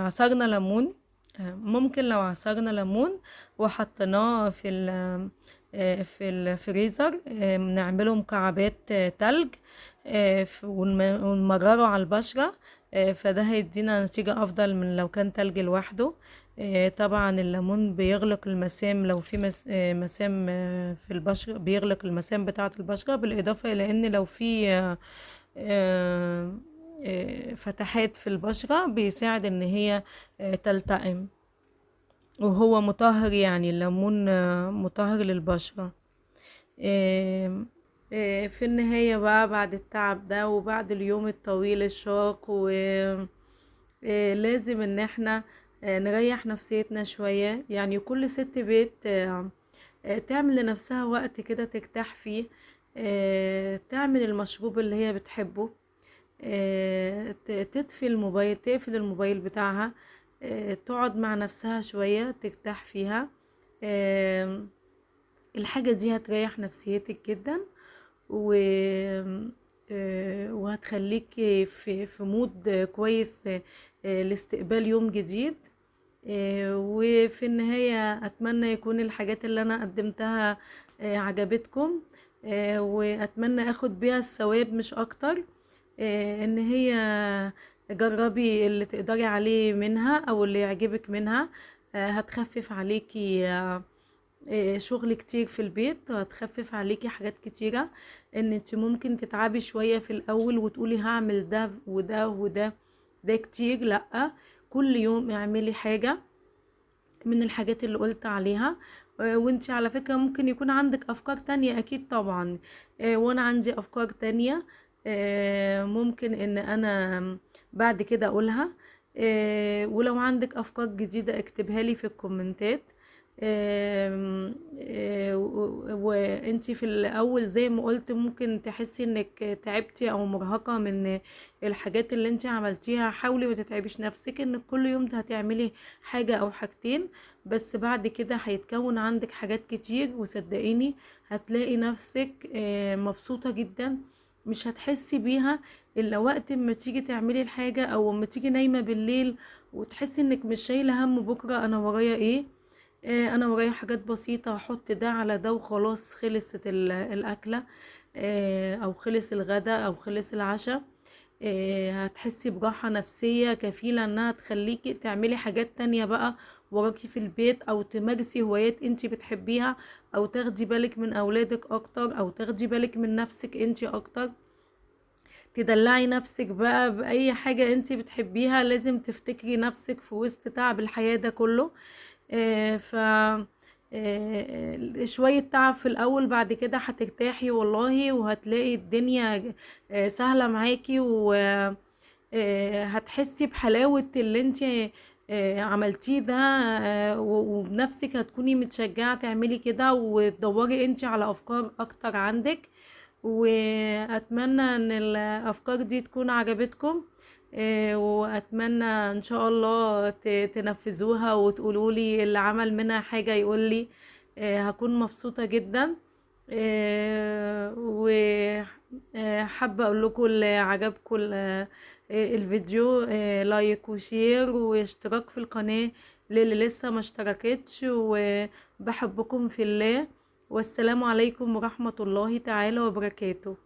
[SPEAKER 1] عصرنا ليمون، ممكن لو عصرنا ليمون وحطيناه في الفريزر، نعمله مكعبات تلج، ونمرره على البشرة. فده هيدينا نتيجة افضل من لو كان تلج لوحده. طبعا الليمون بيغلق المسام، لو في مسام في البشرة بيغلق المسام بتاعة البشرة، بالاضافة الى ان لو في فتحات في البشرة بيساعد ان هي تلتئم. وهو مطهر، يعني الليمون مطهر للبشرة. في النهاية بقى، بعد التعب ده وبعد اليوم الطويل الشاق، لازم ان احنا نريح نفسيتنا شوية. يعني كل ست بيت تعمل لنفسها وقت كده ترتاح فيه، تعمل المشروب اللي هي بتحبه، تطفي الموبايل، تقفل الموبايل بتاعها، تقعد مع نفسها شوية ترتاح فيها. الحاجة دي هتريح نفسيتك جدا، و وهتخليك في مود كويس لاستقبال يوم جديد. وفي النهاية أتمنى يكون الحاجات اللي أنا قدمتها عجبتكم، وأتمنى أخد بيها الثواب مش أكتر. إن هي جربي اللي تقدري عليه منها أو اللي يعجبك منها. هتخفف عليكي شغل كتير في البيت، وهتخفف عليكي حاجات كتيرة. ان انت ممكن تتعبي شوية في الاول وتقولي هعمل ده وده وده، ده كتير. لأ، كل يوم اعملي حاجة من الحاجات اللي قلت عليها. وانت على فكرة ممكن يكون عندك افكار تانية، اكيد طبعا، وانا عندي افكار تانية ممكن ان انا بعد كده اقولها. ولو عندك افكار جديدة اكتبها لي في الكومنتات. وانتي في الاول زي ما قلت ممكن تحسي انك تعبتي او مرهقة من الحاجات اللي انتي عملتيها. حاولي ما تتعبيش نفسك، انك كل يوم هتعملي حاجة او حاجتين بس، بعد كده هيتكون عندك حاجات كتير. وصدقيني هتلاقي نفسك مبسوطة جدا، مش هتحسي بيها الا وقت ما تيجي تعملي الحاجة، او ما تيجي نايمة بالليل وتحسي انك مش شايلة هم بكرة انا ورايا ايه. انا ورايا حاجات بسيطة، هحط ده على ده وخلاص خلصت الاكلة. او خلص الغدا او خلص العشاء، هتحسي براحة نفسية كفيلة انها تخليكي تعملي حاجات تانية بقى وراكي في البيت، او تمارسي هوايات انتي بتحبيها، او تاخدي بالك من اولادك اكتر، او تاخدي بالك من نفسك انتي اكتر. تدلعي نفسك بقى بأي حاجة انتي بتحبيها. لازم تفتكري نفسك في وسط تعب الحياة ده كله. ف شوية تعب في الأول، بعد كده هترتاحي والله، وهتلاقي الدنيا سهلة معاكي، وهتحسي بحلاوة اللي انتي عملتيه ده. وبنفسك هتكوني متشجعة تعملي كده، وتدوري انتي على أفكار أكتر عندك. واتمنى ان الافكار دي تكون عجبتكم، واتمنى ان شاء الله تنفذوها وتقولوا لي اللي عمل منها حاجة يقول لي. هكون مبسوطة جدا. وحابة اقول لكم اللي عجبكم الفيديو، لايك وشير واشتراك في القناة للي لسه ما اشتركتش. وبحبكم في الله، والسلام عليكم ورحمة الله تعالى وبركاته.